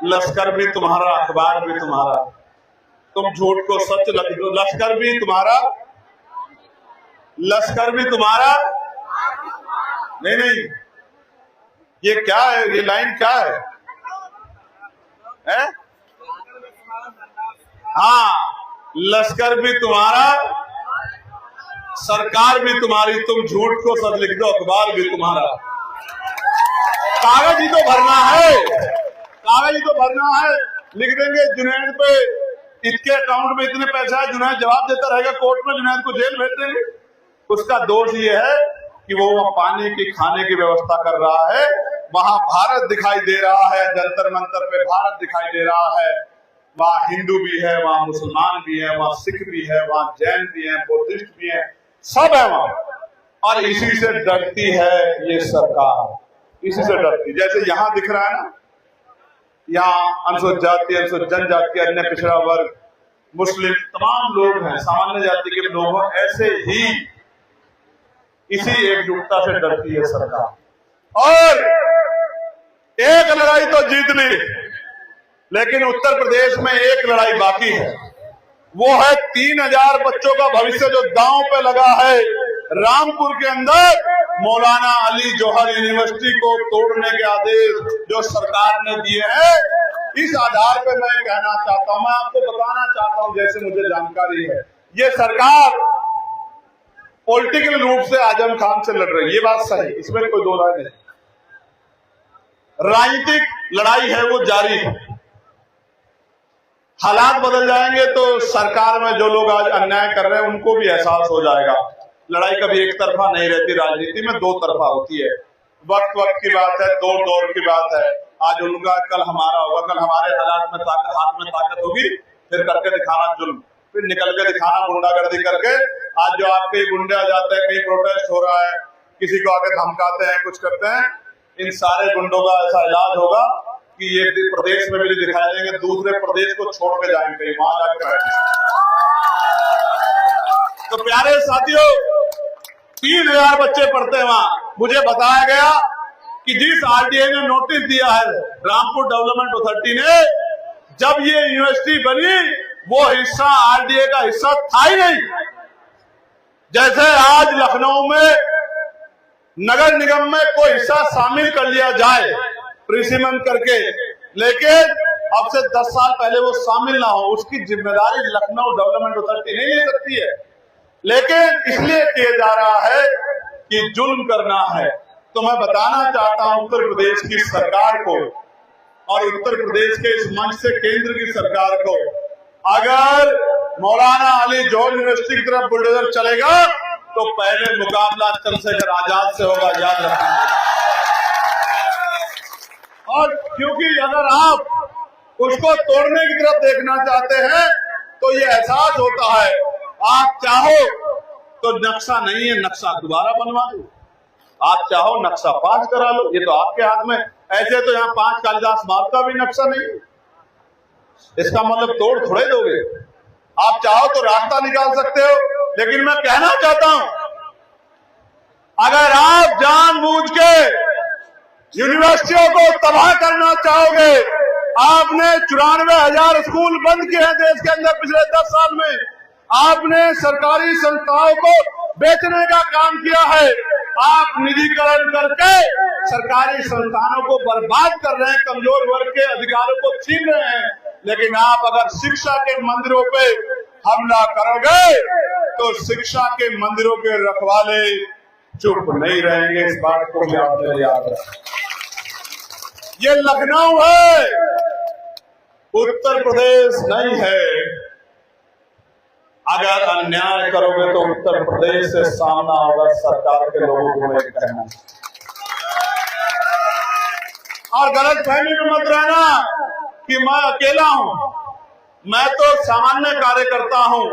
लश्कर भी तुम्हारा, अखबार भी तुम्हारा, तुम झूठ को सच लग दो। लश्कर भी तुम्हारा, लश्कर भी तुम्हारा। नहीं, ये क्या है? ये लाइन क्या है? हाँ, लश्कर भी तुम्हारा, सरकार भी तुम्हारी, तुम झूठ को सच लिख दो, अखबार भी तुम्हारा। कागज ही तो भरना है, कागज ही तो भरना है। लिख देंगे जुनैद पे, इसके अकाउंट में इतने पैसा है, जुनैद जवाब देता रहेगा कोर्ट में, जुनैद को जेल भेज देंगे। उसका दोष ये है कि वो पानी की, खाने की व्यवस्था कर रहा है। वहां भारत दिखाई दे रहा है, जंतर मंतर पे भारत दिखाई दे रहा है। वहाँ हिंदू भी है, वहाँ मुसलमान भी है, वहाँ सिख भी है, वहाँ जैन भी है, बुद्धिस्ट भी है, सब है वहाँ। और इसी से डरती है ये सरकार, इसी से डरती। जैसे यहाँ दिख रहा है ना, यहाँ अनुसूचित जाति, अनुसूचित जनजाति, अन्य पिछड़ा वर्ग, मुस्लिम, तमाम लोग हैं, सामान्य जाति के लोग हैं, ऐसे ही इसी एकजुटता से डरती है सरकार। और एक लड़ाई तो जीत ली, लेकिन उत्तर प्रदेश में एक लड़ाई बाकी है। वो है 3000 बच्चों का भविष्य जो दांव पे लगा है। रामपुर के अंदर मौलाना अली जौहर यूनिवर्सिटी को तोड़ने के आदेश जो सरकार ने दिए हैं, इस आधार पे मैं कहना चाहता हूं, मैं आपको बताना चाहता हूं, जैसे मुझे जानकारी है, ये सरकार पॉलिटिकल रूप से आजम खान से लड़ रही है, ये बात सही, इसमें कोई दो राय नहीं। राजनीतिक लड़ाई है वो जारी है। हालात बदल जाएंगे तो सरकार में जो लोग आज अन्याय कर रहे हैं उनको भी एहसास हो जाएगा। लड़ाई कभी एक तरफा नहीं रहती, राजनीति में दो तरफा होती है। वक्त वक्त की बात है, दौर दौर की बात है। आज उनका, कल हमारा होगा, कल हमारे हाथ में ताकत होगी, फिर करके दिखाना जुल्म, फिर निकल के दिखाना गुंडागर्दी करके। आज जो आपके गुंडे आ जाते हैं, कहीं प्रोटेस्ट हो रहा है, किसी को आके धमकाते हैं, कुछ करते हैं, इन सारे गुंडों का ऐसा इलाज होगा कि ये प्रदेश में भी दिखाई देंगे, दूसरे प्रदेश को छोड़ के जाएंगे, वहां जाकर बैठे। तो प्यारे साथियों, 3000 बच्चे पढ़ते हैं वहां। मुझे बताया गया कि जिस आरटीआई ने नोटिस दिया है रामपुर डेवलपमेंट अथॉरिटी ने, जब ये यूनिवर्सिटी बनी वो हिस्सा आरटीआई का हिस्सा था ही नहीं। जैसे आज लखनऊ में नगर निगम में कोई हिस्सा शामिल कर लिया जाए प्रीसीमेंट करके, लेकिन अब से 10 साल पहले वो शामिल ना हो, उसकी जिम्मेदारी लखनऊ डेवलपमेंट अथॉरिटी नहीं ले सकती है। लेकिन इसलिए किया जा रहा है कि जुल्म करना है। तो मैं बताना चाहता हूं उत्तर प्रदेश की सरकार को और उत्तर प्रदेश के इस मंच से केंद्र की सरकार को, अगर मौलाना अली जौहर यूनिवर्सिटी की तरफ बुलडोजर चलेगा तो पहले मुकाबला चंद्रशेखर आजाद से होगा, याद रखना। और क्योंकि अगर आप उसको तोड़ने की तरफ देखना चाहते हैं तो ये एहसास होता है, आप चाहो तो नक्शा नहीं है, नक्शा दोबारा बनवा दो, आप चाहो नक्शा पास करा लो, ये तो आपके हाथ में। ऐसे तो यहाँ 5 कालिदास मार्ग का भी नक्शा नहीं, इसका मतलब तोड़ थोड़े दोगे। आप चाहो तो रास्ता निकाल सकते हो, लेकिन मैं कहना चाहता हूं, अगर आप जानबूझ के यूनिवर्सिटियों को तबाह करना चाहोगे, आपने 94,000 स्कूल बंद किए हैं देश के अंदर पिछले 10 साल में, आपने सरकारी संस्थाओं को बेचने का काम किया है, आप निजीकरण करके सरकारी संस्थानों को बर्बाद कर रहे हैं, कमजोर वर्ग के अधिकारों को छीन रहे हैं। लेकिन आप अगर शिक्षा के मंदिरों पे हमला करोगे तो शिक्षा के मंदिरों के रखवाले चुप नहीं रहेंगे, इस बात को भी आपने याद रखना। ये लखनऊ है, उत्तर प्रदेश नहीं है। अगर अन्याय करोगे तो उत्तर प्रदेश से सामना होगा सरकार के लोगों को, मैं कहना। और गलत फहमी में मत रहना कि मैं अकेला हूं, मैं तो सामान्य कार्यकर्ता हूं।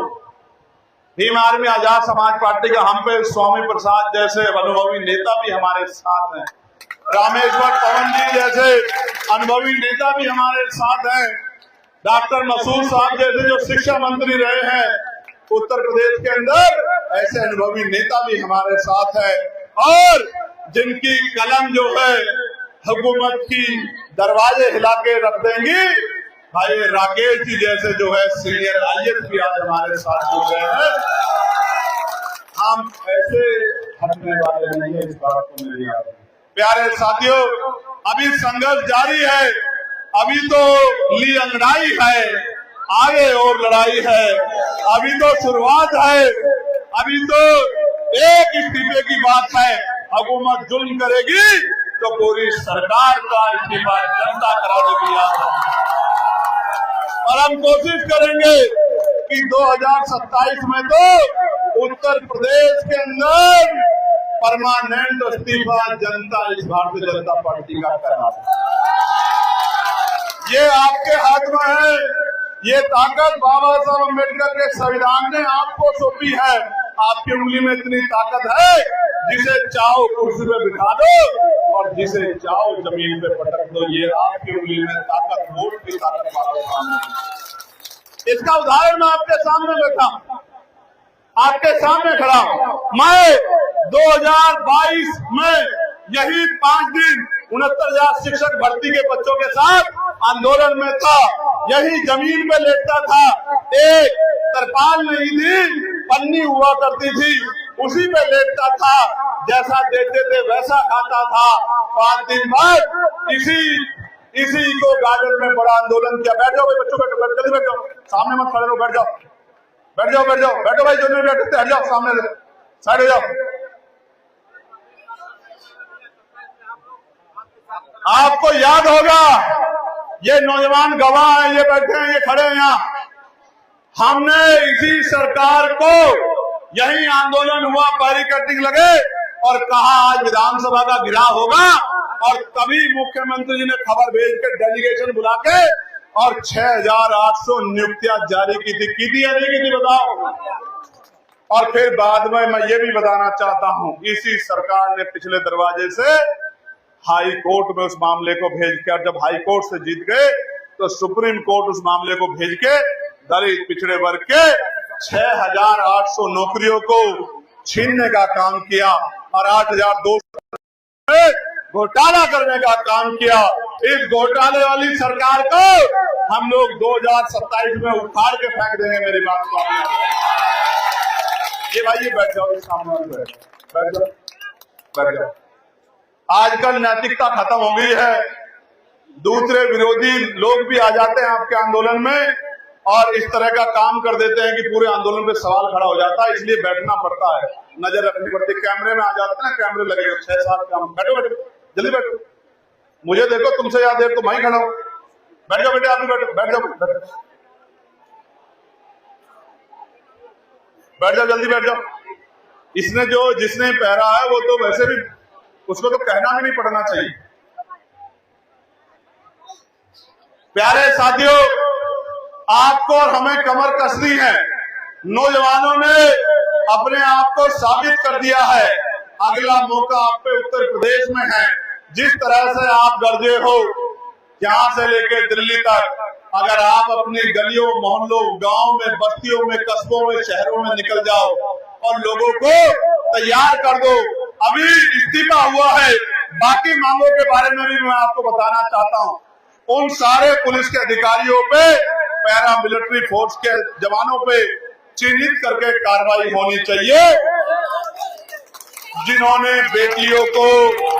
भीम आर्मी आजाद समाज पार्टी का हम पे स्वामी प्रसाद जैसे अनुभवी नेता भी हमारे साथ हैं, रामेश्वर पवन जी जैसे अनुभवी नेता भी हमारे साथ हैं, डॉक्टर मसूद साहब जैसे जो शिक्षा मंत्री रहे हैं उत्तर प्रदेश के अंदर, ऐसे अनुभवी नेता भी हमारे साथ है। और जिनकी कलम जो है हुकूमत की दरवाजे हिला के रख देंगी, भाई राकेश जी जैसे जो है सीनियर आईएएस भी आज हमारे साथ जुड़ गए हैं। हम ऐसे हटने वाले नहीं है, इस बात को मेरी याद है। प्यारे साथियों, अभी संघर्ष जारी है, अभी तो ली लड़ाई है, आगे और लड़ाई है, अभी तो शुरुआत है, अभी तो एक इस्तीफे की बात है। हुकूमत जुल्म करेगी तो पूरी सरकार का इस्तीफा जनता करा देगी, याद रखना। और हम कोशिश करेंगे कि 2027 में तो उत्तर प्रदेश के अंदर परमानेंट इस्तीफा जनता इस भारतीय जनता पार्टी का करा दे। ये आपके हाथ में है, ये ताकत बाबा साहब अम्बेडकर के संविधान ने आपको सौंपी है। आपकी उंगली में इतनी ताकत है, जिसे चाहो कुर्सी पे बिठा दो और जिसे चाहो जमीन पे पटक दो। ये आपकी उंगली में ताकत, वोट की ताकत बाबा साहब ने। इसका उदाहरण मैं आपके सामने बैठा, आपके सामने खड़ा। मैं 2022 में यही 5 दिन 69,000 शिक्षक भर्ती के बच्चों के साथ आंदोलन में था। यही जमीन पे लेटता था, एक तरपाल नहीं थी, पन्नी हुआ करती थी, उसी पे लेटता था, जैसा देते थे वैसा खाता था। 5 दिन बाद इसी को गार्डन में बड़ा आंदोलन किया। बैठ जाओ भाई बच्चों, बैठो, जल्दी बैठ जाओ, सामने मत खड़े रहो, बैठ जाओ, बैठ जाओ, बैठ जाओ, बैठो भाई, जो नहीं बैठते हट जाओ, सामने साइड हो जाओ। आपको याद होगा, ये नौजवान गवाह हैं, ये बैठे हैं, ये खड़े हैं यहाँ। हमने इसी सरकार को, यही आंदोलन हुआ, बैरिकेडिंग लगे और कहा आज विधानसभा का घेराव होगा, और तभी मुख्यमंत्री जी ने खबर भेज के डेलीगेशन बुला के और 6,800 नियुक्तियां जारी की थी या नहीं की थी बताओ। और फिर बाद में मैं ये भी बताना चाहता हूं, इसी सरकार ने पिछले दरवाजे से हाई कोर्ट में उस मामले को भेज के, और जब हाई कोर्ट से जीत गए तो सुप्रीम कोर्ट उस मामले को भेज के दलित पिछड़े वर्ग के 6,800 नौकरियों को छीनने का काम किया और 8,200 घोटाला करने का काम किया। इस घोटाले वाली सरकार को हम लोग 2027 में उखाड़ के फेंक देंगे। मेरी बात को ये भाई, ये बैठ जाओ, सामने बैठ जाओ, बैठ जाओ। आजकल नैतिकता खत्म हो गई है, दूसरे विरोधी लोग भी आ जाते हैं आपके आंदोलन में और इस तरह का काम कर देते हैं कि पूरे आंदोलन पे सवाल खड़ा हो जाता है। इसलिए बैठना पड़ता है, नजर रखनी पड़ती है। कैमरे में आ जाते हैं ना, कैमरे लगेगा 6-7 काम। बैठो बैठो, जल्दी बैठो, मुझे देखो, तुमसे याद है तो मैं ही खड़ा हूं। बैठ जाओ बेटे, आप भी बैठो, बैठ जाओ, बैठ जाओ, जल्दी बैठ जाओ। जिसने पहरा है वो तो वैसे भी, उसको तो कहना भी नहीं पड़ना चाहिए। प्यारे साथियों, आपको और हमें कमर कसनी है। नौजवानों ने अपने आप को साबित कर दिया है। अगला मौका आप पे उत्तर प्रदेश में है। जिस तरह से आप गरजे हो, यहां से लेकर दिल्ली तक, अगर आप अपनी गलियों, मोहल्लों, गांव में, बस्तियों में, कस्बों में, शहरों में निकल जाओ और लोगों को तैयार कर दो। अभी इस्तीफा हुआ है, बाकी मांगों के बारे में भी मैं आपको बताना चाहता हूं। उन सारे पुलिस के अधिकारियों पे, पैरा मिलिट्री फोर्स के जवानों पे चिन्हित करके कार्रवाई होनी चाहिए, जिन्होंने बेटियों को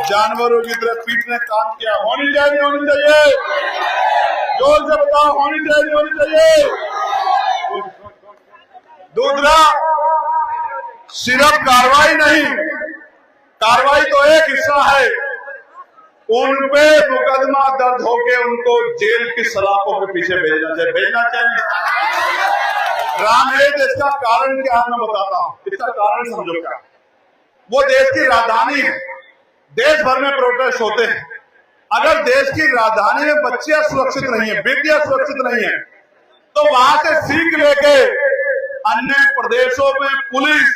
जानवरों की तरह पीटने काम किया। होनी चाहिए, होनी चाहिए, जोर से बताओ, होनी चाहिए, होनी चाहिए। दूसरा, सिर्फ कार्रवाई नहीं, कार्रवाई तो एक हिस्सा है, उन पे मुकदमा दर्ज होके उनको जेल की सलाखों के पीछे भेजना चाहिए। रामहेत, इसका कारण क्या है मैं बताता हूं, इसका कारण समझो क्या। वो देश की राजधानी है, देश भर में प्रोटेस्ट होते हैं। अगर देश की राजधानी में बच्चियां सुरक्षित नहीं है, बेटियां सुरक्षित नहीं है, तो वहां से सीख लेके अन्य प्रदेशों में पुलिस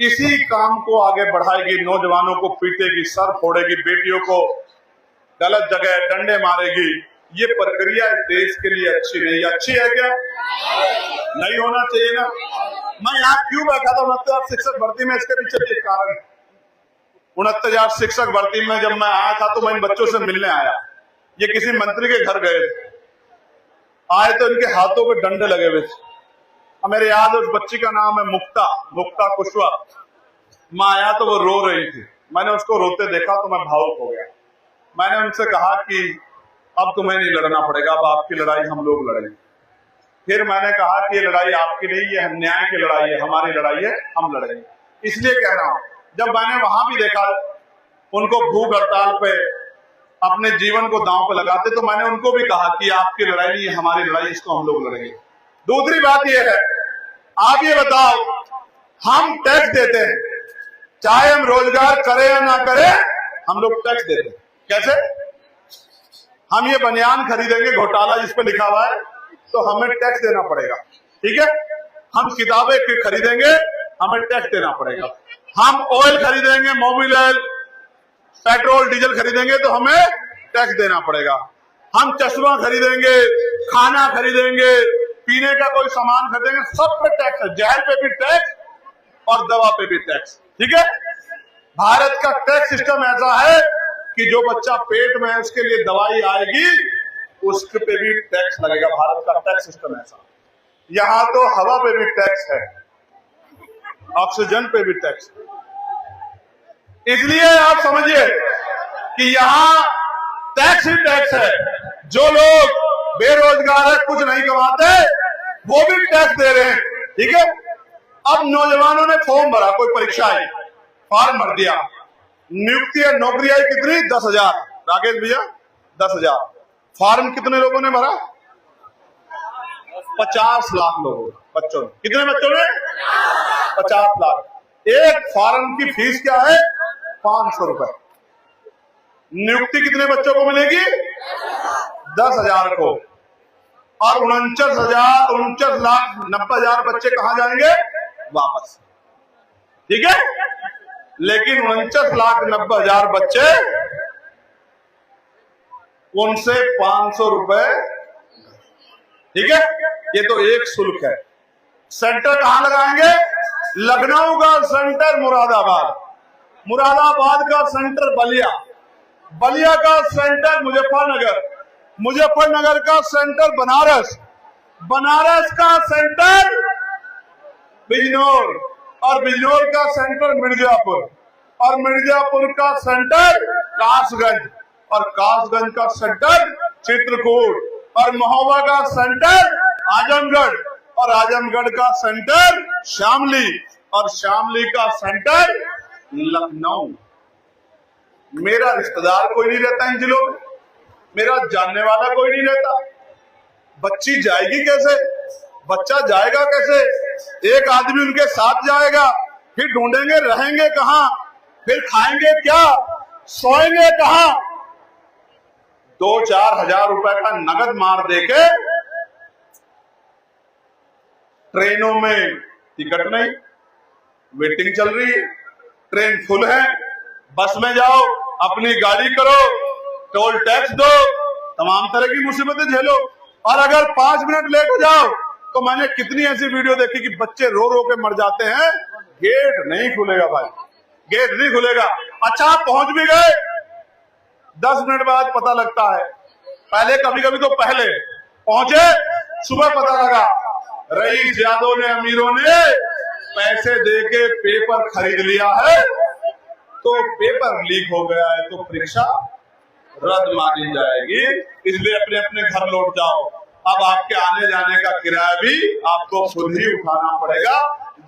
इसी काम को आगे बढ़ाएगी, नौजवानों को पीटेगी, सर फोड़ेगी, बेटियों को गलत जगह डंडे मारेगी। ये प्रक्रिया देश के लिए अच्छी नहीं। अच्छी है क्या? नहीं होना चाहिए ना। मैं यहाँ क्यों बैठा था 69,000 शिक्षक भर्ती में, इसके पीछे एक कारण। 69,000 शिक्षक भर्ती में जब मैं आया था तो मैं इन बच्चों से मिलने आया। ये किसी मंत्री के घर गए, आए तो इनके हाथों पे डंडे लगे हुए थे। मेरे याद, उस बच्ची का नाम है मुक्ता कुशवाहा। मैं आया तो वो रो रही थी, मैंने उसको रोते देखा तो मैं भावुक हो गया। मैंने उनसे कहा कि अब तुम्हें नहीं लड़ना पड़ेगा, अब आपकी लड़ाई हम लोग लड़ेंगे। फिर मैंने कहा कि ये लड़ाई आपकी नहीं, ये न्याय की लड़ाई है, हमारी लड़ाई है, हम लड़ेंगे। इसलिए कह रहा हूं, जब मैंने वहां भी देखा उनको भूख हड़ताल पे अपने जीवन को दांव पे लगाते, तो मैंने उनको भी कहा कि आपकी लड़ाई नहीं है, हमारी लड़ाई, इसको हम लोग लड़ेंगे। दूसरी बात यह है, आप ये बताओ, हम टैक्स देते हैं, चाहे हम रोजगार करें या ना करें, हम लोग टैक्स देते हैं। कैसे? हम ये बनियान खरीदेंगे, घोटाला जिस पे लिखा हुआ है, तो हमें टैक्स देना पड़ेगा। ठीक है, हम किताबें खरीदेंगे, हमें टैक्स देना पड़ेगा। हम ऑयल खरीदेंगे, मोबिल ऑयल, पेट्रोल डीजल खरीदेंगे तो हमें टैक्स देना पड़ेगा। हम चश्मा खरीदेंगे, खाना खरीदेंगे, पीने का कोई सामान खरीदेंगे, सब पे टैक्स है। जहर पे भी टैक्स और दवा पे भी टैक्स। ठीक है, भारत का टैक्स सिस्टम ऐसा है कि जो बच्चा पेट में है उसके लिए दवाई आएगी, उसके पे भी टैक्स लगेगा। भारत का टैक्स सिस्टम ऐसा। यहां तो हवा पे भी टैक्स है, ऑक्सीजन पे भी टैक्स है। इसलिए आप समझिए कि यहां टैक्स ही टैक्स है। जो लोग बेरोजगार है, कुछ नहीं कमाते, वो भी टैक्स दे रहे हैं। ठीक है, अब नौजवानों ने फॉर्म भरा, कोई परीक्षा आई, फॉर्म भर दिया, नियुक्ति है, नौकरी आई, कितनी? 10,000। राकेश भैया 10,000। फॉर्म कितने लोगों ने भरा? 50 लाख लोगों, बच्चों ने। कितने बच्चों ने? 50 लाख। एक फॉर्म की फीस क्या है? 500 रुपए। नियुक्ति कितने बच्चों को मिलेगी? 10,000 को। और 49,90,000 बच्चे कहां जाएंगे? वापस। ठीक है, लेकिन 49,90,000 बच्चे, उनसे 500 रुपए। ठीक है, ये तो एक शुल्क है। सेंटर कहां लगाएंगे? लखनऊ का सेंटर मुरादाबाद, मुरादाबाद का सेंटर बलिया, बलिया का सेंटर मुजफ्फरनगर, मुजफ्फरनगर का सेंटर बनारस, बनारस का सेंटर बिजनौर, और बिजनौर का सेंटर मिर्जापुर, और मिर्जापुर का सेंटर कासगंज, और कासगंज का सेंटर चित्रकूट, और महोबा का सेंटर आजमगढ़, और आजमगढ़ का सेंटर शामली, और शामली का सेंटर लखनऊ। मेरा रिश्तेदार कोई नहीं रहता इन जिलों में, मेरा जानने वाला कोई नहीं रहता। बच्ची जाएगी कैसे? बच्चा जाएगा कैसे? एक आदमी उनके साथ जाएगा, फिर ढूंढेंगे रहेंगे कहां, फिर खाएंगे क्या, सोएंगे कहां? 2-4 हजार रुपए का नगद मार देके ट्रेनों में टिकट नहीं, वेटिंग चल रही है, ट्रेन फुल है, बस में जाओ, अपनी गाड़ी करो, टोल टैक्स दो, तमाम तरह की मुसीबतें झेलो। और अगर 5 मिनट लेट हो जाओ तो मैंने कितनी ऐसी वीडियो देखी कि बच्चे रो रो के मर जाते हैं। गेट नहीं खुलेगा भाई, गेट नहीं खुलेगा। अच्छा, आप पहुंच भी गए, 10 मिनट बाद पता लगता है। पहले कभी कभी तो पहले पहुंचे, सुबह पता लगा रईस यादव ने, अमीरों ने पैसे देके पेपर खरीद लिया है, तो पेपर लीक हो गया है, तो परीक्षा रद्द मानी जाएगी। इसलिए अपने अपने घर लौट जाओ। अब आपके आने जाने का किराया भी आपको खुद ही उठाना पड़ेगा।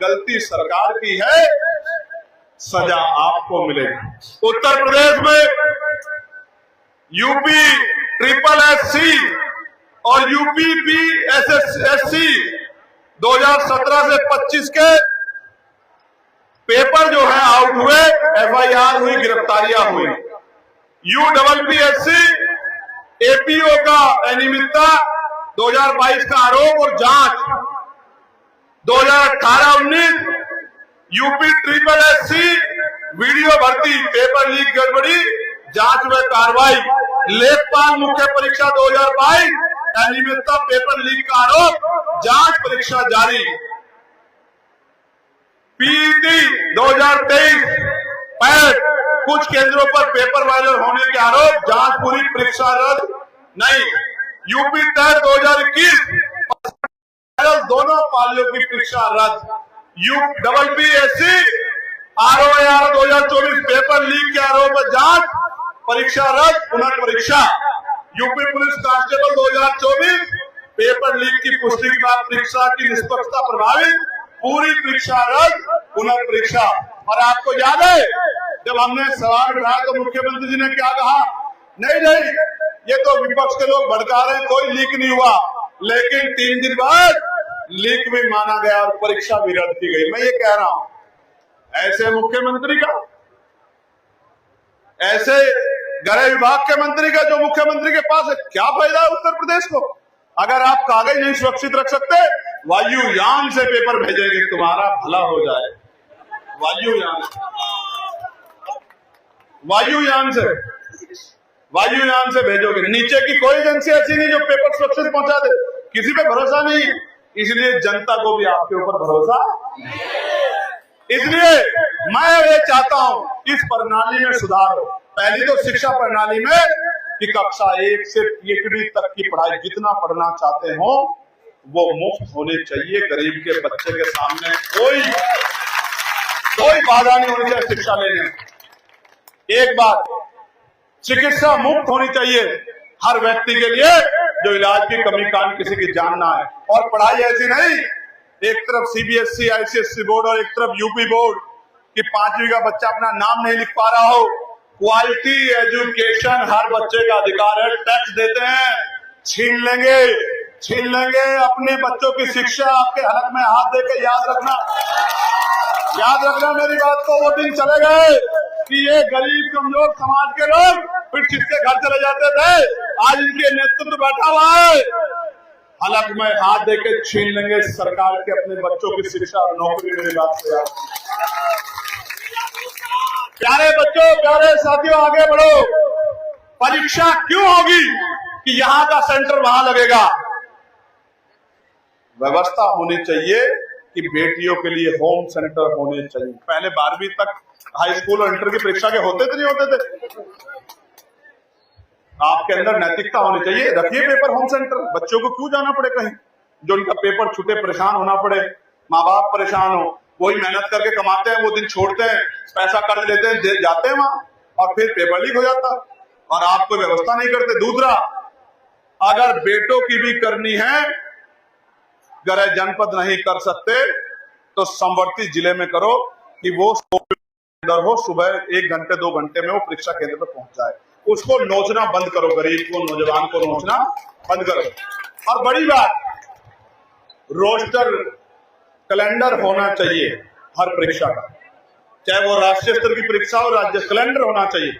गलती सरकार की है, सजा आपको मिलेगी। उत्तर प्रदेश में यूपी SSSC और यूपी PSSSC 2017 से 25 के पेपर जो है आउट हुए, FIR हुई, गिरफ्तारियां हुई। UPPSC APO का अनियमितता 2022 का आरोप और जांच, 2018-19 UPSSC वीडियो भर्ती, पेपर लीक गड़बड़ी, जांच में कार्रवाई। लेखपाल मुख्य परीक्षा 2022 अनियमितता, पेपर लीक का आरोप, जांच, परीक्षा जारी। PET 2023 पैट, कुछ केंद्रों पर पेपर वायरल होने के आरोप, जांच पूरी, परीक्षा रद्द नहीं। यूपी टेट 2021 दोनों पालियों की परीक्षा रद्द। UPPSC ROAR 2024 पेपर लीक के आरोप, जांच, परीक्षा रद्द, पुनर्परीक्षा। UP police constable 2024 paper leak की पुष्टि के बाद परीक्षा की निष्पक्षता प्रभावित, पूरी परीक्षा रद्द, पुनर्परीक्षा। और आपको याद है जब हमने सवाल उठाया तो मुख्यमंत्री जी ने क्या कहा? नहीं, ये तो विपक्ष के लोग भड़का रहे हैं, कोई लीक नहीं हुआ। लेकिन 3 दिन बाद लीक भी माना गया और परीक्षा भी रद्द की गई। मैं ये कह रहा हूं, ऐसे मुख्यमंत्री का, ऐसे गृह विभाग के मंत्री का जो मुख्यमंत्री के पास है, क्या फायदा है उत्तर प्रदेश को? अगर आप कागज नहीं सुरक्षित रख सकते, वायुयान से पेपर भेजेंगे, तुम्हारा भला हो जाए। वायुयान से भेजोगे। नीचे की कोई एजेंसी ऐसी नहीं जो पेपर सुरक्षित पहुंचा दे, किसी पे भरोसा नहीं है। इसलिए जनता को भी आपके ऊपर भरोसा। इसलिए मैं ये चाहता हूं इस प्रणाली में सुधार हो। पहली तो शिक्षा प्रणाली में कि कक्षा 1 से PhD तक की पढ़ाई जितना पढ़ना चाहते हो वो मुफ्त होनी चाहिए। गरीब के बच्चे के सामने कोई बाधा नहीं होनी चाहिए शिक्षा लेने में। एक बात, चिकित्सा मुफ्त होनी चाहिए हर व्यक्ति के लिए जो इलाज की कमी कान किसी की जान ना है। और पढ़ाई ऐसी नहीं, एक तरफ CBSE ICSE बोर्ड और एक तरफ UP बोर्ड कि 5वीं का बच्चा अपना नाम नहीं लिख पा रहा हो। क्वालिटी एजुकेशन हर बच्चे का अधिकार है। टैक्स देते हैं, छीन लेंगे अपने बच्चों की शिक्षा। आपके हलक में हाथ देके याद रखना मेरी बात को। वो दिन चले गए कि ये गरीब कमजोर समाज के लोग फिर किसके घर चले जाते थे। आज इनके नेतृत्व बैठा हुआ है, हलक में हाथ देके छीन लेंगे सरकार के अपने बच्चों की शिक्षा और नौकरी। मेरी बात से याद, प्यारे बच्चों, प्यारे साथियों, आगे बढ़ो। परीक्षा क्यों होगी कि यहां का सेंटर वहां लगेगा? व्यवस्था होनी चाहिए कि बेटियों के लिए होम सेंटर होने चाहिए। पहले 12वीं तक हाई स्कूल और इंटर की परीक्षा के होते थे, नहीं होते थे? आपके अंदर नैतिकता होनी चाहिए। रखिए पेपर होम सेंटर। बच्चों को क्यों जाना पड़े कहीं, जो उनका पेपर छूटे, परेशान होना पड़े, माँ बाप परेशान हो। वही मेहनत करके कमाते हैं, वो दिन छोड़ते हैं, पैसा कर्ज लेते हैं, जाते हैं वहां और फिर पेपर लीक हो जाता और आप कोई व्यवस्था नहीं करते। दूसरा, अगर बेटों की भी करनी है, गृह जनपद नहीं कर सकते तो समवर्ती जिले में करो कि वो हो सुबह 1 घंटे 2 घंटे में वो परीक्षा केंद्र पर पहुंच जाए। उसको नोचना बंद करो, गरीब को, नौजवान को नोचना बंद करो। और बड़ी बात, रोस्टर कैलेंडर होना चाहिए हर परीक्षा का, चाहे वो राष्ट्रीय स्तर की परीक्षा हो, राज्य कैलेंडर होना चाहिए।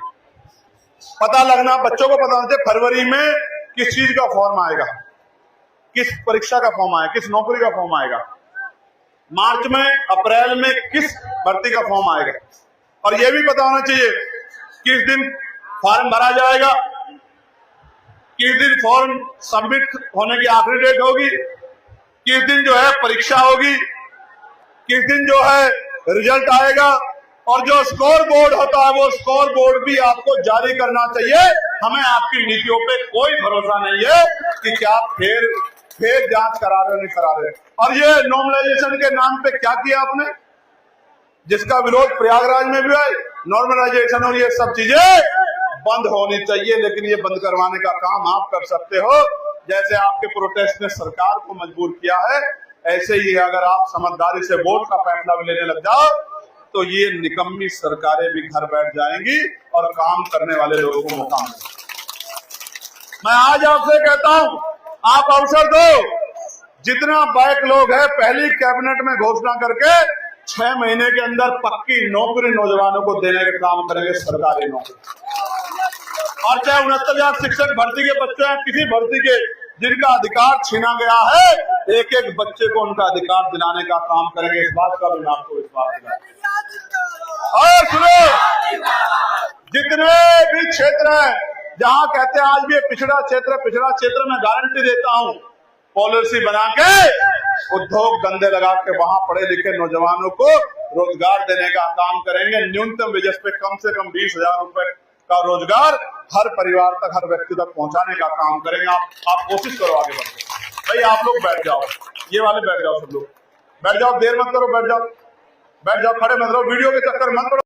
पता लगना, बच्चों को पता होना चाहिए फरवरी में किस चीज का फॉर्म आएगा, किस परीक्षा का फॉर्म आएगा, किस नौकरी का फॉर्म आएगा, मार्च में, अप्रैल में किस भर्ती का फॉर्म आएगा। और यह भी पता होना चाहिए किस दिन फॉर्म भरा जाएगा, किस दिन फॉर्म सबमिट होने की आखिरी डेट होगी, किस दिन जो है परीक्षा होगी, किस दिन जो है रिजल्ट आएगा। और जो स्कोर बोर्ड होता है वो स्कोर बोर्ड भी आपको जारी करना चाहिए। हमें आपकी नीतियों पे कोई भरोसा नहीं है कि क्या फिर जांच करा रहे नहीं करा रहे। और ये नॉर्मलाइजेशन के नाम पे क्या किया आपने, जिसका विरोध प्रयागराज में भी है। नॉर्मलाइजेशन और ये सब चीजें बंद होनी चाहिए, लेकिन ये बंद करवाने का काम आप कर सकते हो। जैसे आपके प्रोटेस्ट ने सरकार को मजबूर किया है, ऐसे ही अगर आप समझदारी से वोट का फैसला भी लेने लग जाओ तो ये निकम्मी सरकारें भी घर बैठ जाएंगी और काम करने वाले लोगों को मौका मिलेगा। मैं आज आपसे कहता हूं, आप अवसर दो। जितना बैकलॉग है, पहली कैबिनेट में घोषणा करके 6 महीने के अंदर पक्की नौकरी नौजवानों को देने का काम करेंगे, सरकारी नौकरी। और चाहे 69,000 शिक्षक भर्ती के बच्चे हैं, किसी भर्ती के जिनका अधिकार छीना गया है, एक एक बच्चे को उनका अधिकार दिलाने का काम करेंगे। इस बात का भी आपको विश्वास है। और सुनो, जितने भी क्षेत्र है जहां कहते हैं आज भी पिछड़ा क्षेत्र में गारंटी देता हूं, पॉलिसी बना के उद्योग धंधे लगा के वहां पढ़े लिखे नौजवानों को रोजगार देने का काम करेंगे। न्यूनतम वेजेस पे कम से कम 20,000 रुपए का रोजगार हर परिवार तक, हर व्यक्ति तक पहुंचाने का काम करेंगे। आप कोशिश करो आगे बढ़ के। भाई आप लोग बैठ जाओ, ये वाले बैठ जाओ, सब लोग बैठ जाओ, देर मत करो, बैठ जाओ, खड़े मत रहो, वीडियो के चक्कर मत पड़ो।